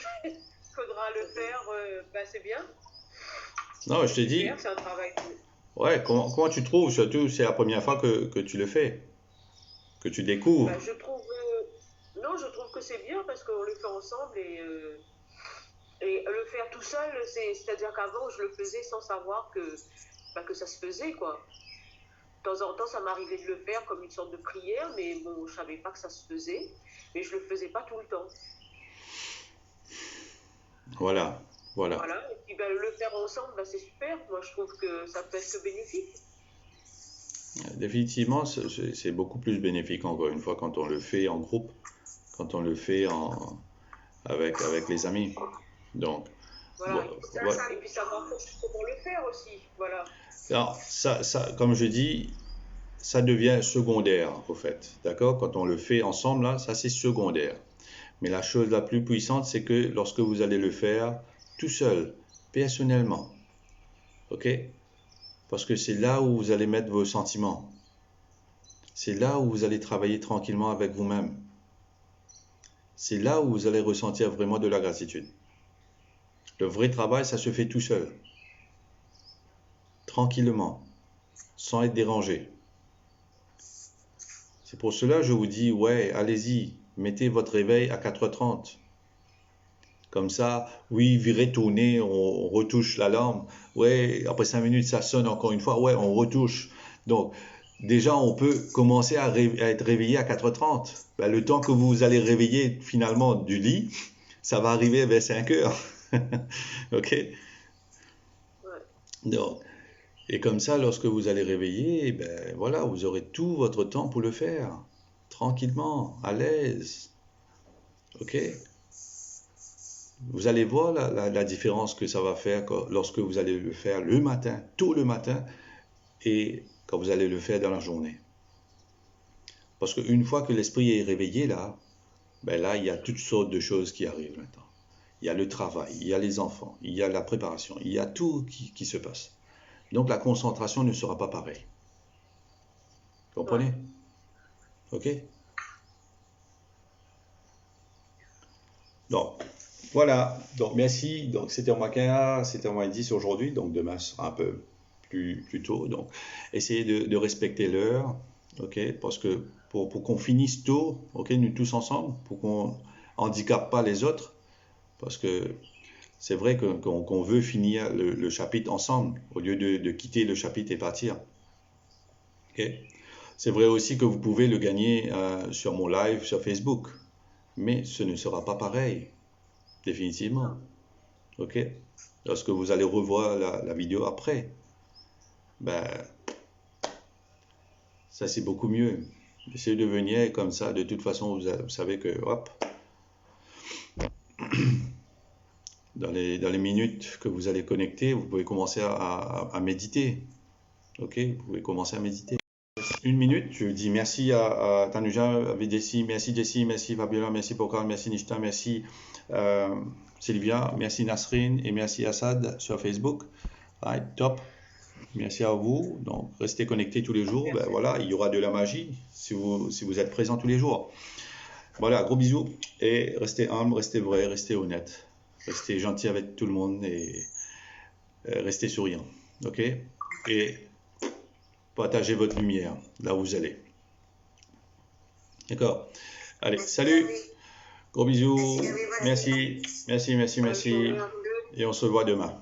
Faudra le faire. C'est bien. Non, je te dis. C'est un travail. Ouais, comment tu trouves? Surtout, c'est la première fois que tu le fais. Que tu découvres. Je trouve. Non, non, je trouve que c'est bien parce qu'on le fait ensemble et le faire tout seul, c'est-à-dire qu'avant, je le faisais sans savoir que ça se faisait, quoi. De temps en temps, ça m'arrivait de le faire comme une sorte de prière, mais bon, je savais pas que ça se faisait, mais je le faisais pas tout le temps. Voilà. Voilà, et puis ben, le faire ensemble, ben, c'est super. Moi, je trouve que ça peut être que bénéfique. Définitivement, c'est beaucoup plus bénéfique, encore une fois, quand on le fait en groupe, quand on le fait avec les amis. Donc, voilà, et puis ça renforce comment le faire aussi. Voilà. Alors, ça, comme je dis, ça devient secondaire, au fait. D'accord? Quand on le fait ensemble, là, ça c'est secondaire. Mais la chose la plus puissante, c'est que lorsque vous allez le faire tout seul, personnellement, ok? Parce que c'est là où vous allez mettre vos sentiments. C'est là où vous allez travailler tranquillement avec vous-même. C'est là où vous allez ressentir vraiment de la gratitude. Le vrai travail, ça se fait tout seul. Tranquillement, sans être dérangé. C'est pour cela que je vous dis, ouais, allez-y, mettez votre réveil à 4h30. Comme ça, oui, virez, tournez, on retouche l'alarme. Ouais, après 5 minutes, ça sonne encore une fois. Ouais, on retouche. Donc, déjà, on peut commencer à être réveillé à 4h30. Ben, le temps que vous allez réveiller finalement du lit, ça va arriver vers 5h. Ok? Donc, et comme ça, lorsque vous allez réveiller, ben voilà, vous aurez tout votre temps pour le faire. Tranquillement, à l'aise. Ok? Vous allez voir la différence que ça va faire lorsque vous allez le faire le matin, tôt le matin, et quand vous allez le faire dans la journée. Parce qu'une fois que l'esprit est réveillé là, ben là, il y a toutes sortes de choses qui arrivent maintenant. Il y a le travail, il y a les enfants, il y a la préparation, il y a tout qui se passe. Donc la concentration ne sera pas pareille. Vous comprenez? Ok? Donc, voilà. Donc, merci. Donc, c'était en moins 15, c'était en moins 10 aujourd'hui. Donc, demain sera un peu plus tôt. Donc, essayez de respecter l'heure. Ok? Parce que pour qu'on finisse tôt, ok, nous tous ensemble, pour qu'on handicape pas les autres. Parce que c'est vrai qu'on veut finir le chapitre ensemble, au lieu de quitter le chapitre et partir. Ok? C'est vrai aussi que vous pouvez le gagner sur mon live sur Facebook. Mais ce ne sera pas pareil. Définitivement. Ok? Lorsque vous allez revoir la vidéo après, ben, ça c'est beaucoup mieux. Essayez de venir comme ça. De toute façon, vous savez que, hop, dans les minutes que vous allez connecter, vous pouvez commencer à méditer. Ok? Vous pouvez commencer à méditer. 1 minute, je dis merci à Tanuja, à Videsi, merci Jessie, merci Fabiola, merci Pokal, merci Nishta, merci Sylvia, merci Nasrin et merci Assad sur Facebook. Right, top. Merci à vous. Donc, restez connectés tous les jours. Ben, voilà, il y aura de la magie si vous êtes présents tous les jours. Voilà, gros bisous. Et restez humble, restez vrai, restez honnête. Restez gentil avec tout le monde et restez souriant. Ok? Et partagez votre lumière là où vous allez. D'accord? Allez, salut! Gros bisous. Merci. Et on se voit demain.